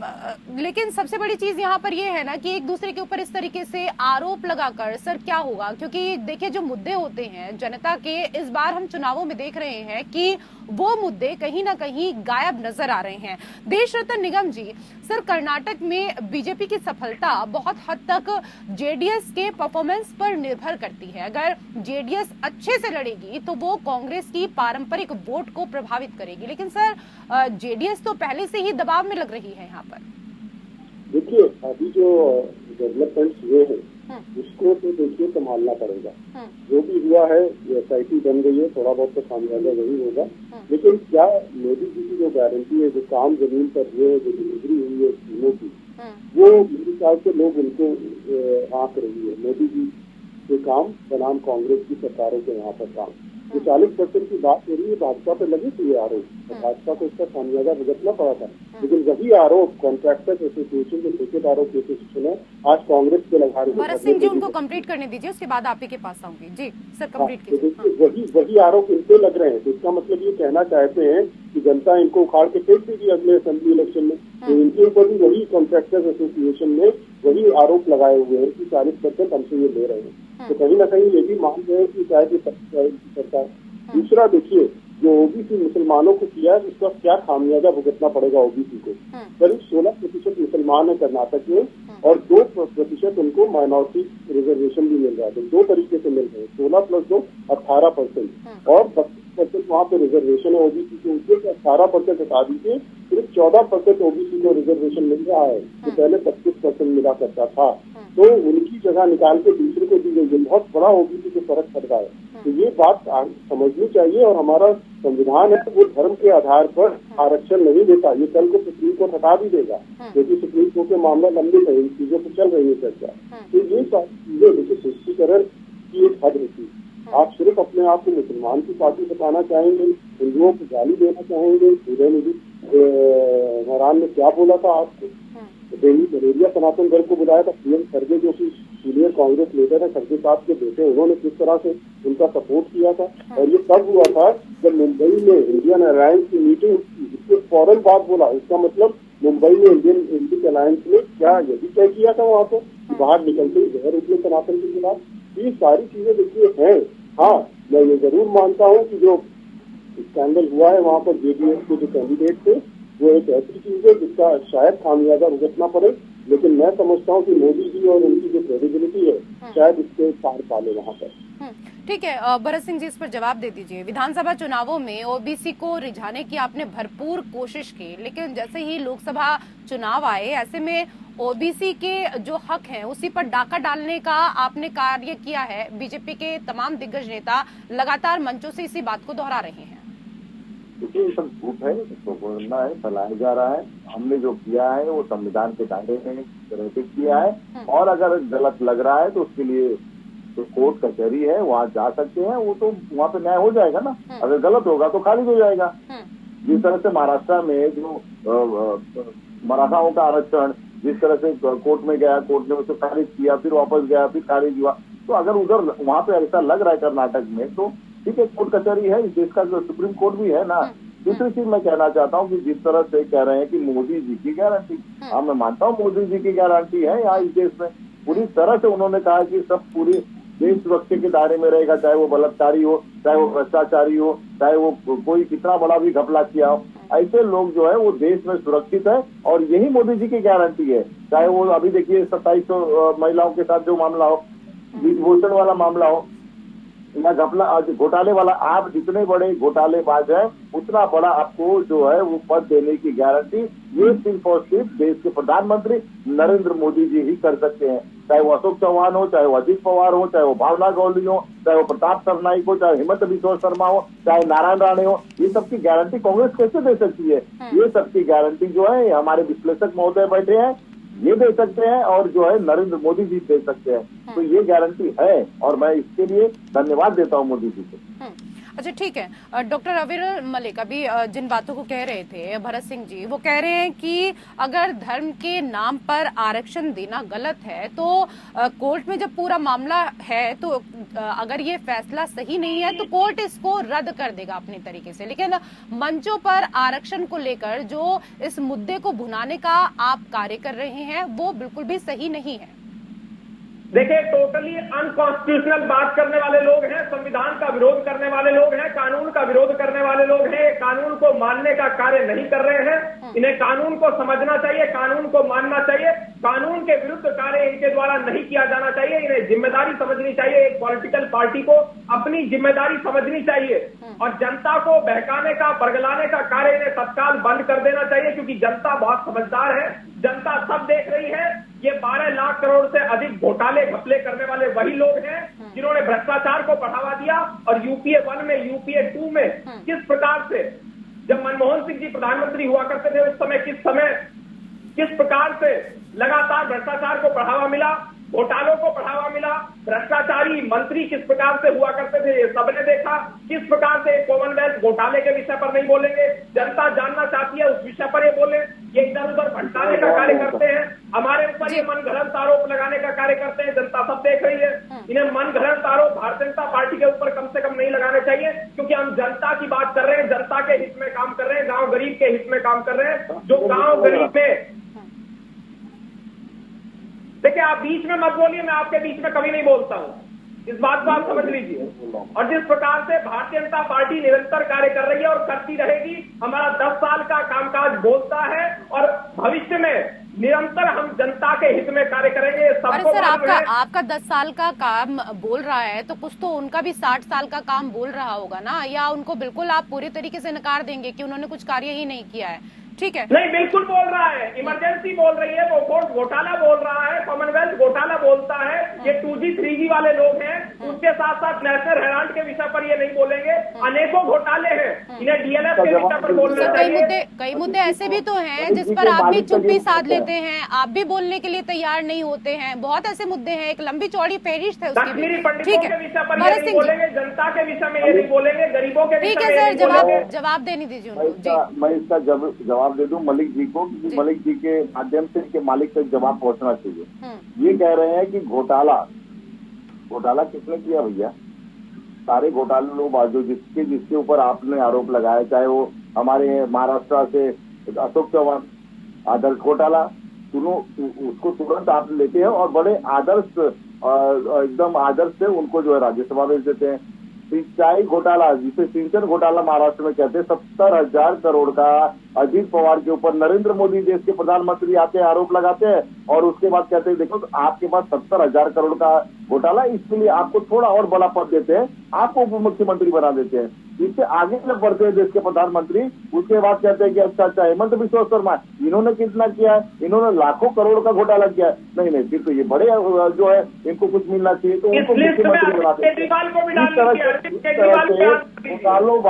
Speaker 1: लेकिन सबसे बड़ी चीज यहाँ पर ये है ना कि एक दूसरे के ऊपर इस तरीके से आरोप लगाकर सर क्या होगा, क्योंकि देखिए जो मुद्दे होते हैं जनता के, इस बार हम चुनावों में देख रहे हैं कि वो मुद्दे कहीं ना कहीं गायब नजर आ रहे हैं। देश रत्न निगम जी, सर कर्नाटक में बीजेपी की सफलता बहुत हद तक जेडीएस के परफॉर्मेंस पर निर्भर करती है। अगर जेडीएस अच्छे से लड़ेगी तो वो कांग्रेस की पारंपरिक वोट को प्रभावित करेगी, लेकिन सर जेडीएस तो पहले से ही दबाव में लग रही है यहाँ पर।
Speaker 7: देखिए अभी जो डेवलपमेंट्स हुए हैं उसको तो देखिए संभालना पड़ेगा। जो भी हुआ है SIT बन गई है, थोड़ा बहुत तो खामियाजा वही होगा, लेकिन क्या मोदी जी की जो गारंटी है, जो काम जमीन पर हुए, जो डिलीवरी हुई है स्कीमों की, वो मेरे ख्याल से लोग उनको आंक रही है। मोदी जी के काम बनाम कांग्रेस की सरकारों के यहाँ पर काम, जो 40% की बात हो रही है, भाजपा पे लगे थे ये आरोप, तो भाजपा को इसका खामियाजा भुगतना पड़ा था, लेकिन वही आरोप कॉन्ट्रैक्टर्स एसोसिएशन के ठेकेदारों की एसोसिएशन है आज कांग्रेस पे लगा रही है।
Speaker 1: भरत सिंह जी उनको कंप्लीट करने दीजिए, उसके बाद आप ही के पास आऊंगी। जी सर कंप्लीट कीजिए।
Speaker 7: तो वही आरोप इनसे लग रहे हैं, तो इसका मतलब ये कहना चाहते हैं कि जनता इनको उखाड़ के फेंक देगी अगले असेंबली इलेक्शन में। तो इनके ऊपर भी वही कॉन्ट्रैक्टर्स एसोसिएशन ने वही आरोप लगाए हुए हैं कि 40% हमसे ये ले रहे हैं। तो कहीं ना कहीं ये भी मान रहे हैं कि शायद सरकार। दूसरा देखिए, जो ओबीसी मुसलमानों को किया है उसका क्या खामियाजा भुगतना पड़ेगा ओबीसी को। करीब 16% मुसलमान है कर्नाटक में और 2% उनको माइनॉरिटी रिजर्वेशन भी मिल रहा है। तो 2 तरीके से मिल रहे हैं, 16 + 2 18% और 32% वहाँ पे रिजर्वेशन है ओबीसी के ऊपर। 18% हटा दीजिए, सिर्फ 14% ओबीसी को रिजर्वेशन मिल रहा है, तो पहले 25% मिला करता था। तो उनकी जगह निकाल के दूसरे को दी गई है, बहुत बड़ा ओबीसी को फर्क पड़ रहा है। तो ये बात समझनी चाहिए, और हमारा संविधान है वो धर्म के आधार पर आरक्षण नहीं देता। ये कल को सुप्रीम कोर्ट हटा भी देगा, क्योंकि सुप्रीम कोर्ट के मामला लंबित है, इन चीजों पर चल रही है चर्चा। तो ये सारी चीजें देखिए, तुष्टीकरण की एक हद होती है। आप सिर्फ अपने आप को मुसलमान की पार्टी बताना चाहेंगे, हिंदुओं को गाली देना चाहेंगे। उदयनिधि नारायण ने क्या बोला था आपको, दिल्ली मलेरिया सनातन दल को बुलाया था। PM खड़गे जो कि सीनियर कांग्रेस लीडर है, खड़गे साहब के बेटे, उन्होंने किस तरह से उनका सपोर्ट किया था। और ये तब हुआ था जब मुंबई में इंडियन अलायंस की मीटिंग, इसके फौरन बाद बोला। इसका मतलब मुंबई में इंडियन अलायंस ने क्या यही तय किया था वहाँ पर, बाहर निकलते ही जहर उठने सनातन के खिलाफ। ये सारी चीजें देखिए हैं। हाँ, मैं ये जरूर मानता हूँ कि जो स्कैंडल हुआ है वहाँ पर जेडीएस के जो कैंडिडेट थे, वो एक ऐसी चीज है जिसका शायद खामियाजा भुगतना पड़े, लेकिन मैं समझता हूँ कि मोदी जी और उनकी जो क्रेडिबिलिटी है शायद इसके पार पाले वहाँ पर।
Speaker 1: ठीक है, भरत सिंह जी इस पर जवाब दे दीजिए। विधानसभा चुनावों में ओबीसी को रिझाने की आपने भरपूर कोशिश की, लेकिन जैसे ही लोकसभा चुनाव आए ऐसे में ओबीसी के जो हक हैं उसी पर डाका डालने का आपने कार्य किया है। बीजेपी के तमाम दिग्गज नेता लगातार मंचों से इसी बात को दोहरा रहे हैं।
Speaker 5: देखिए ये सब झूठ है, इसको बोलना है, फैलाया जा रहा है। हमने जो किया है वो संविधान के दायरे में किया है, और अगर गलत लग रहा है तो उसके लिए तो कोर्ट कचहरी है, वहाँ जा सकते हैं, वो तो वहाँ पे न्याय हो जाएगा ना। अगर गलत होगा तो खारिज हो जाएगा। जिस तरह से महाराष्ट्र में जो मराठाओं का आरक्षण जिस तरह से कोर्ट में गया, कोर्ट ने उसे खारिज किया, फिर वापस गया, फिर खारिज हुआ। तो अगर उधर वहाँ पे ऐसा लग रहा है कर्नाटक में, तो ठीक है, कोर्ट कचहरी है, इस देश का जो सुप्रीम कोर्ट भी है ना। दूसरी चीज मैं कहना चाहता हूँ कि जिस तरह से कह रहे हैं कि मोदी जी की गारंटी, हाँ मैं मानता हूँ मोदी जी की गारंटी है यहाँ इस देश में। पूरी तरह से उन्होंने कहा कि सब पूरी देश सुरक्षा के दायरे में रहेगा, चाहे वो बलात्कारी हो, चाहे वो भ्रष्टाचारी हो, चाहे वो कोई कितना बड़ा भी घपला किया हो। ऐसे लोग जो है वो देश में सुरक्षित है, और यही मोदी जी की गारंटी है। चाहे वो अभी देखिए 2700 महिलाओं के साथ जो मामला हो, विभूषण वाला मामला हो, या घपला घोटाले वाला, आप जितने बड़े घोटालेबाज हैं उतना बड़ा आपको जो है वो पद देने की गारंटी ये सिर्फ और सिर्फ देश के प्रधानमंत्री नरेंद्र मोदी जी ही कर सकते हैं। चाहे वो अशोक चौहान हो, चाहे वो अजित पवार हो, चाहे वो भावना गौली हो, चाहे वो प्रताप सरनाईक हो, चाहे हिमंत बिस्वा शर्मा हो, चाहे नारायण राणे हो, ये सबकी गारंटी कांग्रेस कैसे दे सकती है? ये सबकी गारंटी जो है हमारे विश्लेषक महोदय बैठे हैं, ये दे सकते हैं, और जो है नरेंद्र मोदी जी दे सकते हैं। तो ये गारंटी है, और मैं इसके लिए धन्यवाद देता हूँ मोदी जी को।
Speaker 1: अच्छा ठीक है, डॉक्टर अविरल मलिक अभी जिन बातों को कह रहे थे भरत सिंह जी, वो कह रहे हैं कि अगर धर्म के नाम पर आरक्षण देना गलत है तो कोर्ट में जब पूरा मामला है तो अगर ये फैसला सही नहीं है तो कोर्ट इसको रद्द कर देगा अपने तरीके से, लेकिन मंचों पर आरक्षण को लेकर जो इस मुद्दे को भुनाने का आप कार्य कर रहे हैं वो बिल्कुल भी सही नहीं है।
Speaker 6: देखिए, टोटली अनकॉन्स्टिट्यूशनल बात करने वाले लोग हैं, संविधान का विरोध करने वाले लोग हैं, कानून का विरोध करने वाले लोग हैं, कानून को मानने का कार्य नहीं कर रहे हैं। इन्हें कानून को समझना चाहिए, कानून को मानना चाहिए, कानून के विरुद्ध कार्य इनके द्वारा नहीं किया जाना चाहिए। इन्हें जिम्मेदारी समझनी चाहिए, एक पॉलिटिकल पार्टी को अपनी जिम्मेदारी समझनी चाहिए और जनता को बहकाने का, बरगलाने का कार्य इन्हें तत्काल बंद कर देना चाहिए, क्योंकि जनता बहुत समझदार है, जनता सब देख रही है। ये 12 लाख करोड़ से अधिक घोटाले घपले करने वाले वही लोग हैं जिन्होंने भ्रष्टाचार को बढ़ावा दिया और यूपीए 1 में, यूपीए 2 में किस प्रकार से, जब मनमोहन सिंह जी प्रधानमंत्री हुआ करते थे उस समय किस प्रकार से लगातार भ्रष्टाचार को बढ़ावा मिला, घोटालों को बढ़ावा मिला, भ्रष्टाचारी मंत्री किस प्रकार से हुआ करते थे ये सबने देखा। किस प्रकार से कॉमनवेल्थ घोटाले के विषय पर नहीं बोलेंगे, जनता जानना चाहती है उस विषय पर ये बोले, ये इधर उधर भटकाने का कार्य करते हैं, हमारे ऊपर ये मन घड़ंत आरोप लगाने का कार्य करते हैं, जनता सब देख रही है। इन्हें मन घड़ंत आरोप भारतीय जनता पार्टी के ऊपर कम से कम नहीं लगाने चाहिए, क्योंकि हम जनता की बात कर रहे हैं, जनता के हित में काम कर रहे हैं, गांव गरीब के हित में काम कर रहे हैं। जो गांव गरीब में, देखिए आप बीच में मत बोलिए, मैं आपके बीच में कभी नहीं बोलता हूं, इस बात को आप समझ लीजिए। और जिस प्रकार से भारतीय जनता पार्टी निरंतर कार्य कर रही है और करती रहेगी, हमारा 10 साल का कामकाज बोलता है और भविष्य में निरंतर हम जनता के हित में कार्य करेंगे।
Speaker 1: अरे सर, आपका 10 साल का काम बोल रहा है तो कुछ तो उनका भी 60 साल का काम बोल रहा होगा ना, या उनको बिल्कुल आप पूरी तरीके से नकार देंगे कि उन्होंने कुछ कार्य ही नहीं किया है? ठीक है,
Speaker 6: नहीं बिल्कुल बोल रहा है, इमरजेंसी बोल रही है, वो घोटाला बोल रहा है, कॉमनवेल्थ घोटाला बोलता है, ये 2G 3G वाले लोग हैं, उसके साथ साथ नेशनल हेराल्ड के विषय पर ये नहीं बोलेंगे, अनेकों घोटाले हैं, इन्हें डीएलएफ के विषय पर बोलना चाहिए।
Speaker 1: कई मुद्दे ऐसे भी तो हैं जिस पर आप भी चुप्पी साध लेते हैं, आप भी बोलने के लिए तैयार नहीं होते हैं, बहुत ऐसे मुद्दे हैं, एक लंबी चौड़ी फहरिस्त है उसकी भी। ठीक है,
Speaker 6: भरत सिंह बोलेंगे, जनता के विषय में ये नहीं बोलेंगे, गरीबों के
Speaker 1: ठीक है सर, जवाब देने दीजिए उनको।
Speaker 5: मैं इसका जवाब दे दूं मलिक जी को, क्योंकि मलिक जी के माध्यम से इनके मालिक तक जवाब पहुंचना चाहिए। ये कह रहे हैं कि घोटाला किसने किया भैया? सारे घोटाले लोग जो जिसके ऊपर आपने आरोप लगाया, चाहे वो हमारे महाराष्ट्र से अशोक चौहान, आदर्श घोटाला, उसको तुरंत आप लेते हैं और बड़े आदर्श, एकदम आदर्श से उनको जो है राज्यसभा भेज देते हैं। सिंचाई घोटाला, जिसे सिंचन घोटाला महाराष्ट्र में कहते हैं, 70,000 करोड़ का अजीत पवार के ऊपर नरेंद्र मोदी देश के प्रधानमंत्री आते हैं, आरोप लगाते हैं और उसके बाद कहते हैं देखो तो आपके पास 70,000 करोड़ का घोटाला, इसके लिए आपको थोड़ा और बड़ा पद देते हैं, आपको उप मुख्यमंत्री बना देते हैं। इससे आगे जब बढ़ते हैं देश के प्रधानमंत्री, उसके बाद कहते हैं कि अच्छा हेमंत बिश्वा शर्मा इन्होंने कितना किया है, इन्होंने लाखों करोड़ का घोटाला किया है, नहीं फिर तो ये बड़े जो है इनको कुछ मिलना चाहिए तो उनको मुख्यमंत्री बना देते हैं। इस तरह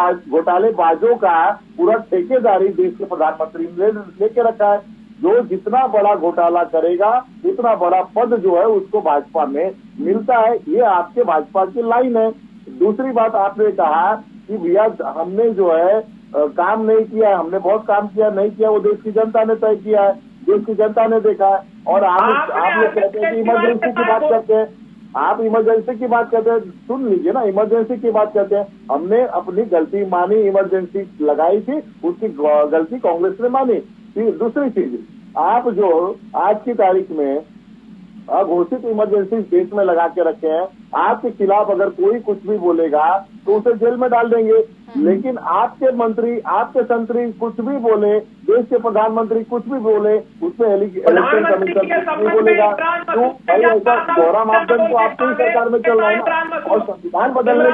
Speaker 5: से घोटालेबाजों का पूरा ठेकेदारी देश के प्रधानमंत्री ने लेके रखा है। जो जितना बड़ा घोटाला करेगा उतना बड़ा पद जो है उसको भाजपा में मिलता है, ये आपके भाजपा की लाइन है। दूसरी बात आपने कहा कि भैया हमने जो है काम नहीं किया, हमने बहुत काम किया, नहीं किया वो देश की जनता ने तय किया है, देश की जनता ने देखा है। और आप लोग कहते हैं कि इमरजेंसी की बात करते हैं, आप इमरजेंसी की बात करते हैं, सुन लीजिए ना, इमरजेंसी की बात करते हैं, हमने अपनी गलती मानी, इमरजेंसी लगाई थी, उसकी गलती कांग्रेस ने मानी। फिर दूसरी चीज, आप जो आज की तारीख में घोषित इमरजेंसी देश में लगा के रखे हैं, आपके खिलाफ अगर कोई कुछ भी बोलेगा तो उसे जेल में डाल देंगे। लेकिन आपके मंत्री, आपके संतरी कुछ भी बोले, देश के प्रधानमंत्री कुछ भी बोले, उसमें इलेक्शन कमीशन कुछ नहीं बोलेगा। तो भाई ऐसा दोहरा मापदंड तो आपकी सरकार में चल रहा है ना। और संविधान बदलने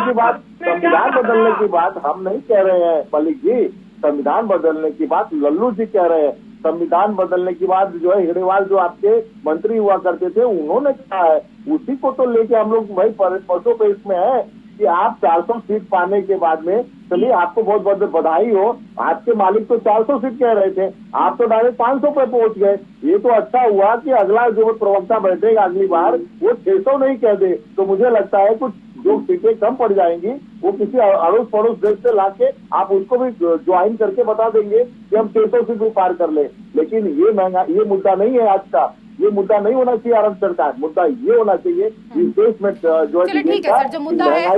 Speaker 5: की बात हम नहीं कह रहे हैं मलिक जी, संविधान बदलने की बात लल्लू जी कह रहे हैं। संविधान बदलने की बात जो है हेडेवाल जो आपके मंत्री हुआ करते थे उन्होंने कहा है, उसी को तो लेके हम लोग भाई परसों पे इसमें है कि आप 400 सीट पाने के बाद में, चलिए आपको बहुत बहुत बधाई हो, आपके मालिक तो 400 सीट कह रहे थे, आप तो डायरेक्ट 500 पे पहुंच गए। ये तो अच्छा हुआ कि अगला जो प्रवक्ता बैठेगा अगली बार वो 600 नहीं कह दे, तो मुझे लगता है कुछ जो सीटें कम पड़ जाएंगी वो किसी अड़ोस पड़ोस देश से लाके आप उसको भी ज्वाइन करके बता देंगे कि हम 600 सीट भी पार कर ले। लेकिन ये मुद्दा नहीं है आज का, ये मुद्दा नहीं होना चाहिए आरक्षण का, मुद्दा ये होना चाहिए इस देश में जो
Speaker 1: चलिए ठीक है सर, जो मुद्दा है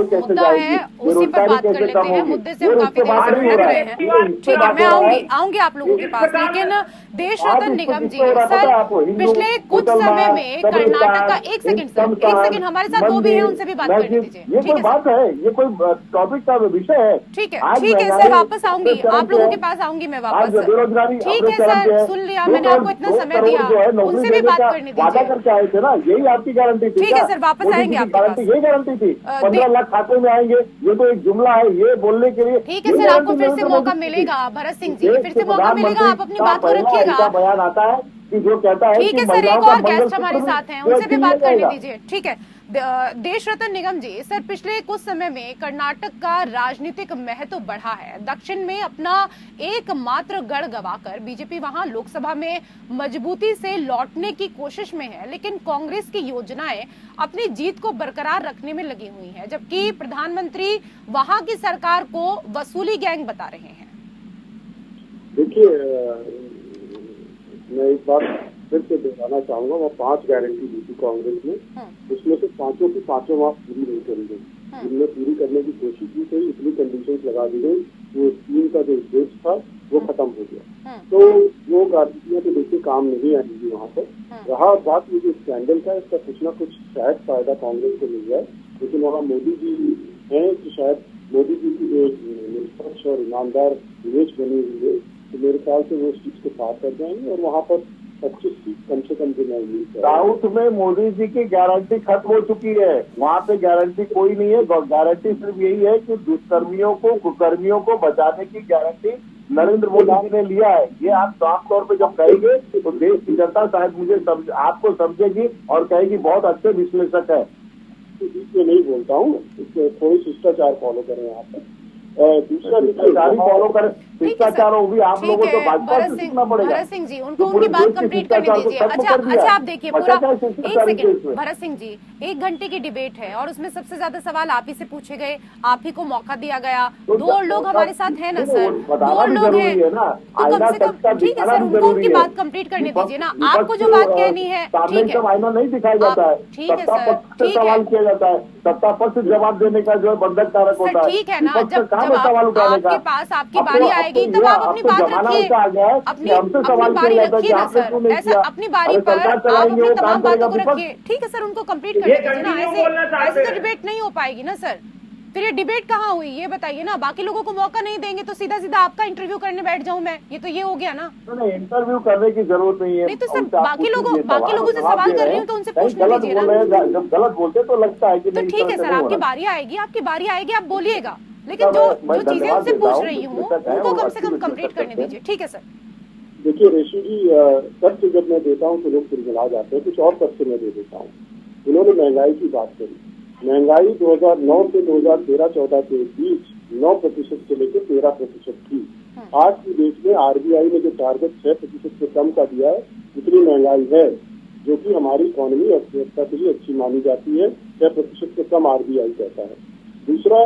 Speaker 1: उसी पर बात कर लेते हैं। मुद्दे से हम काफी देर से भटक रहे हैं। ठीक है, मैं आऊंगी आप लोगों के पास, लेकिन देश रत्न निगम जी सर पिछले कुछ समय में कर्नाटक का एक सेकंड हमारे साथ वो भी है, उनसे भी बात करने दीजिए।
Speaker 5: ये कोई बात है, ये कोई टॉपिक का विषय है।
Speaker 1: ठीक है सर, वापस आऊंगी आप लोगों के पास, आऊंगी मैं वापस। ठीक है सर, सुन लिया मैंने, आपको इतना समय दिया, उनसे भी बात करने
Speaker 5: वादा
Speaker 1: दीजिए।
Speaker 5: करके आए थे ना, यही आपकी गारंटी थी।
Speaker 1: ठीक है सर, वापस आएंगे आपके पास।
Speaker 5: यही गारंटी थी 15 लाख खाते में आएंगे, ये तो एक जुमला है ये बोलने के लिए।
Speaker 1: ठीक है सर, आपको फिर से मौका मिलेगा भरत सिंह जी, फिर से मौका मिलेगा, आप अपनी बात को रखिएगा।
Speaker 5: बयान आता है कि जो कहता है
Speaker 1: ठीक है सर, एक और गेस्ट हमारे साथ हैं, उनसे भी बात करने दीजिए। ठीक है, देश रत्न निगम जी सर, पिछले कुछ समय में कर्नाटक का राजनीतिक महत्व बढ़ा है। दक्षिण में अपना एकमात्र गढ़ गवाकर बीजेपी वहां लोकसभा में मजबूती से लौटने की कोशिश में है, लेकिन कांग्रेस की योजनाएं अपनी जीत को बरकरार रखने में लगी हुई हैं, जबकि प्रधानमंत्री वहां की सरकार को वसूली गैंग बता रहे हैं।
Speaker 7: देखिए, मैं एक बात फिर से दोहराना चाहूंगा, वो 5 गारंटी दी थी कांग्रेस ने, उसमें से 5 की 5 बात पूरी नहीं करी गई। जिनमें पूरी करने की कोशिश की गई, इतनी कंडीशंस लगा दी गई, वो स्कीम का जो उद्देश्य था वो खत्म हो गया। तो वो गारंटियां तो देखिए काम नहीं आएंगी वहाँ पर। रहा बात ये जो स्कैंडल था, इसका कुछ ना कुछ शायद फायदा कांग्रेस को मिल जाए, लेकिन वहाँ मोदी जी हैं कि शायद मोदी जी की जो निष्पक्ष और ईमानदार इमेज बनी हुई है, तो मेरे ख्याल से वो उस चीज को पार कर जाएंगे और वहाँ पर 25 सीट कम से कम जो उम्मीद।
Speaker 5: साउथ में मोदी जी की गारंटी खत्म हो चुकी है, वहाँ पे गारंटी कोई नहीं है। गारंटी सिर्फ यही है कि दुष्कर्मियों को कुकर्मियों को बचाने की गारंटी नरेंद्र मोदी जी ने लिया है। ये आप साफ तौर पे जब कहेंगे तो देश की जनता शायद आपको समझेगी और कहेगी बहुत अच्छे विश्लेषक है।
Speaker 7: बीच में नहीं बोलता हूँ, थोड़ी शिष्टाचार फॉलो करें यहाँ पर। दूसरा
Speaker 5: शिष्टाचार फॉलो करें, शिष्टाचार वो भी आप लोगों को भाजपा से सीखना पड़ेगा।
Speaker 1: भरत सिंह जी, उनको उनकी बात कंप्लीट करने दीजिए। अच्छा आप देखिए पूरा एक सेकंड, भरत सिंह जी 1 घंटे की डिबेट है और उसमें सबसे ज्यादा सवाल आप ही से पूछे गए, आप ही को मौका दिया गया। 2 और लोग हमारे साथ हैं ना सर, 2 और लोग हैं, तो कम से कम ठीक है सर, उनको उनकी बात कंप्लीट करने दीजिए ना। आपको जो बात कहनी है ठीक है,
Speaker 5: आईना नहीं दिखाया जाता है,
Speaker 1: ठीक है
Speaker 5: सत्ता पक्ष से सवाल किया जाता है, सत्ता पक्ष जवाब देने का जो है बंधक कारक होता है।
Speaker 1: ठीक है ना, जब आपके पास आपकी बारी आएगी तब आप अपनी बात रखिए, अपनी बारी रखिए ना सर, ऐसा अपनी बारी पर आप अपनी तमाम बातों को रखिए। ठीक है सर, उनको कंप्लीट करने दीजिए ना, ऐसे तो डिबेट नहीं हो पाएगी ना सर। फिर ये डिबेट कहाँ हुई ये बताइए ना, बाकी लोगों को मौका नहीं देंगे तो सीधा सीधा आपका इंटरव्यू करने बैठ जाऊं मैं, ये तो ये हो गया ना।
Speaker 5: नहीं, इंटरव्यू करने की जरूरत नहीं है।
Speaker 1: नहीं तो सर बाकी लोगों से सवाल कर रही हूँ तो उनसे पूछने दीजिए ना।
Speaker 5: जब गलत बोलते तो लगता है कि
Speaker 1: तो ठीक है सर, आपकी बारी आएगी आप बोलिएगा, लेकिन जो चीजें उनसे पूछ रही हूँ उनको कम से कम कंप्लीट करने दीजिए। ठीक है सर।
Speaker 7: देखिए रेशु जी, तथ्य जब मैं देता हूँ तो लोग तिलमिला जाते हैं, कुछ और तथ्य मैं दे देता हूँ। उन्होंने महंगाई की बात करी, महंगाई 2009 से 2013-14 के बीच 9% से लेकर 13% थी। आज की डेट में आरबीआई ने जो टारगेट 6% से कम का दिया है, इतनी महंगाई है जो कि हमारी इकोनॉमी अर्थव्यवस्था के लिए अच्छी मानी जाती है। 6% से कम आरबीआई कहता है। दूसरा,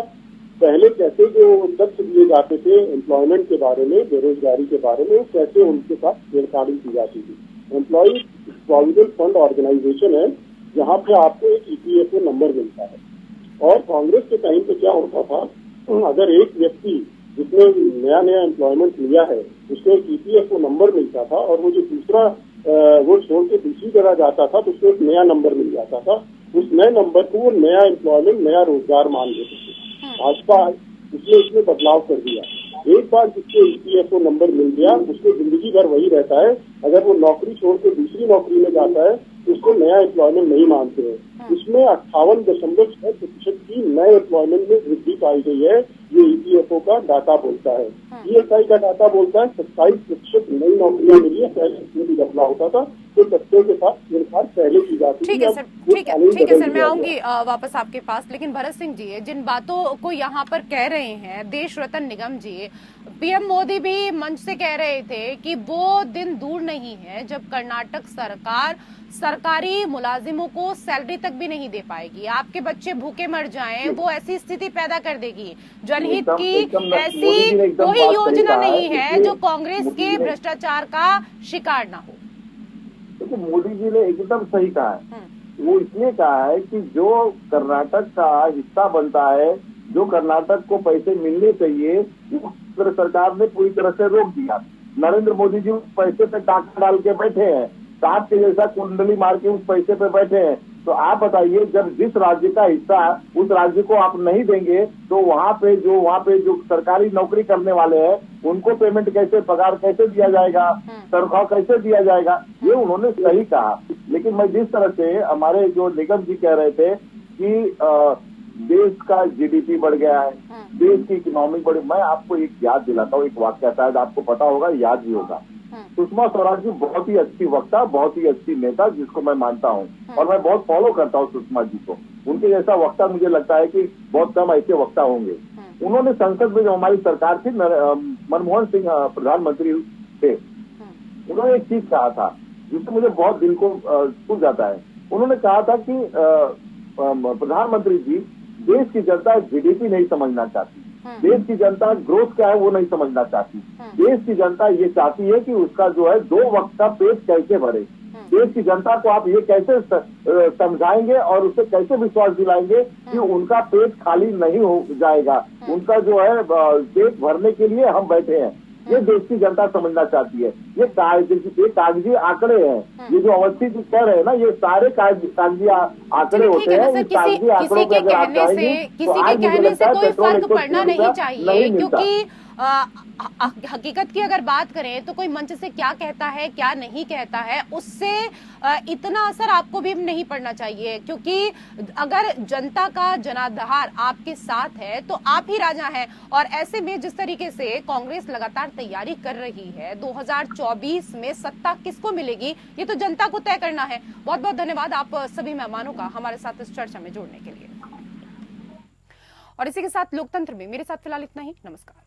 Speaker 7: पहले कैसे जो तथ्य दिए जाते थे एम्प्लॉयमेंट के बारे में, बेरोजगारी के बारे में, कैसे उनके साथ छेड़छाड़ी की जाती थी। एम्प्लॉय प्रोविडेंट फंड ऑर्गेनाइजेशन है जहाँ पे आपको एक ईपीएफओ नंबर मिलता है, और कांग्रेस के टाइम पे क्या होता था, अगर एक व्यक्ति जिसने नया एम्प्लॉयमेंट लिया है उसको एक ईपीएफओ नंबर मिलता था और वो जो दूसरा वो छोड़ के दूसरी जगह जाता था तो उसको एक नया नंबर मिल जाता था। उस नए नंबर को वो नया एम्प्लॉयमेंट, नया रोजगार मान लेते थे। भाजपा इसमें बदलाव कर दिया। एक बार जिसको ईपीएफओ नंबर मिल गया उसको जिंदगी भर वही रहता है। अगर वो नौकरी छोड़ के दूसरी नौकरी में जाता है तो उसको नया एम्प्लॉयमेंट नहीं मानते हैं। इसमें 58.6% की नए एम्प्लॉयमेंट में वृद्धि पाई गई है, ये ईपीएफओ का डाटा बोलता है। ईएसआई का डाटा बोलता है 27% नई नौकरियां मिली है। पहले इसमें भी बदलाव होता था तो तथ्यों के साथ छेड़छाड़ पहले की जाती थी।
Speaker 1: ठीक है सर, मैं आऊंगी वापस आपके पास, लेकिन भरत सिंह जी जिन बातों को यहाँ पर कह रहे हैं देश रत्न निगम जी, पीएम मोदी भी मंच से कह रहे थे कि वो दिन दूर नहीं है जब कर्नाटक सरकार सरकारी मुलाजिमों को सैलरी तक भी नहीं दे पाएगी, आपके बच्चे भूखे मर जाएं, वो ऐसी स्थिति पैदा कर देगी। जनहित की ऐसी कोई योजना नहीं है जो कांग्रेस के भ्रष्टाचार का शिकार ना हो।
Speaker 5: देखिए, मोदी जी ने एकदम सही कहा है। वो इसलिए कहा है कि जो कर्नाटक का हिस्सा बनता है, जो कर्नाटक को पैसे मिलने चाहिए, वो सरकार ने पूरी तरह से रोक दिया। नरेंद्र मोदी जी उस पैसे पे टाका डाल के बैठे हैं, सांप के जैसा कुंडली मार के उस पैसे पे बैठे हैं। तो आप बताइए, जब जिस राज्य का हिस्सा उस राज्य को आप नहीं देंगे तो वहाँ पे जो सरकारी नौकरी करने वाले हैं उनको पेमेंट कैसे, पगार कैसे दिया जाएगा, तनख्वाह कैसे दिया जाएगा? ये उन्होंने सही कहा। लेकिन मैं जिस तरह से हमारे जो निगम जी कह रहे थे कि देश का जीडीपी बढ़ गया है, देश की इकोनॉमी बढ़ी, मैं आपको एक याद दिलाता हूँ, एक वाक्य शायद आपको पता होगा, याद भी होगा। सुषमा स्वराज जी बहुत ही अच्छी वक्ता, बहुत ही अच्छी नेता, जिसको मैं मानता हूँ और मैं बहुत फॉलो करता हूँ सुषमा जी को। उनके जैसा वक्ता मुझे लगता है कि बहुत कम ऐसे वक्ता होंगे। उन्होंने संसद में, जो हमारी सरकार थी, मनमोहन सिंह प्रधानमंत्री थे, उन्होंने एक चीज कहा था जिससे मुझे बहुत दिल को छू जाता है। उन्होंने कहा था कि प्रधानमंत्री जी, देश की जनता जीडीपी नहीं समझना चाहती, देश की जनता ग्रोथ क्या है वो नहीं समझना चाहती। देश की जनता ये चाहती है कि उसका जो है 2 वक्त का पेट कैसे भरे। देश की जनता को आप ये कैसे समझाएंगे और उसे कैसे विश्वास दिलाएंगे कि उनका पेट खाली नहीं हो जाएगा, उनका जो है पेट भरने के लिए हम बैठे हैं। ये देश की जनता समझना चाहती है। ये कागजी आंकड़े हैं, ये जो अवस्थी जी कह रहे हैं ना, ये सारे कागजी आंकड़े होते हैं।
Speaker 1: किसी के कहने से कोई फर्क पड़ना नहीं चाहिए, क्योंकि हकीकत की अगर बात करें तो कोई मंच से क्या कहता है क्या नहीं कहता है, उससे इतना असर आपको भी नहीं पड़ना चाहिए। क्योंकि अगर जनता का जनाधार आपके साथ है तो आप ही राजा हैं। और ऐसे में जिस तरीके से कांग्रेस लगातार तैयारी कर रही है, 2024 में सत्ता किसको मिलेगी ये तो जनता को तय करना है। बहुत बहुत धन्यवाद आप सभी मेहमानों का हमारे साथ इस चर्चा में जोड़ने के लिए। और इसी के साथ लोकतंत्र में मेरे साथ फिलहाल इतना ही। नमस्कार।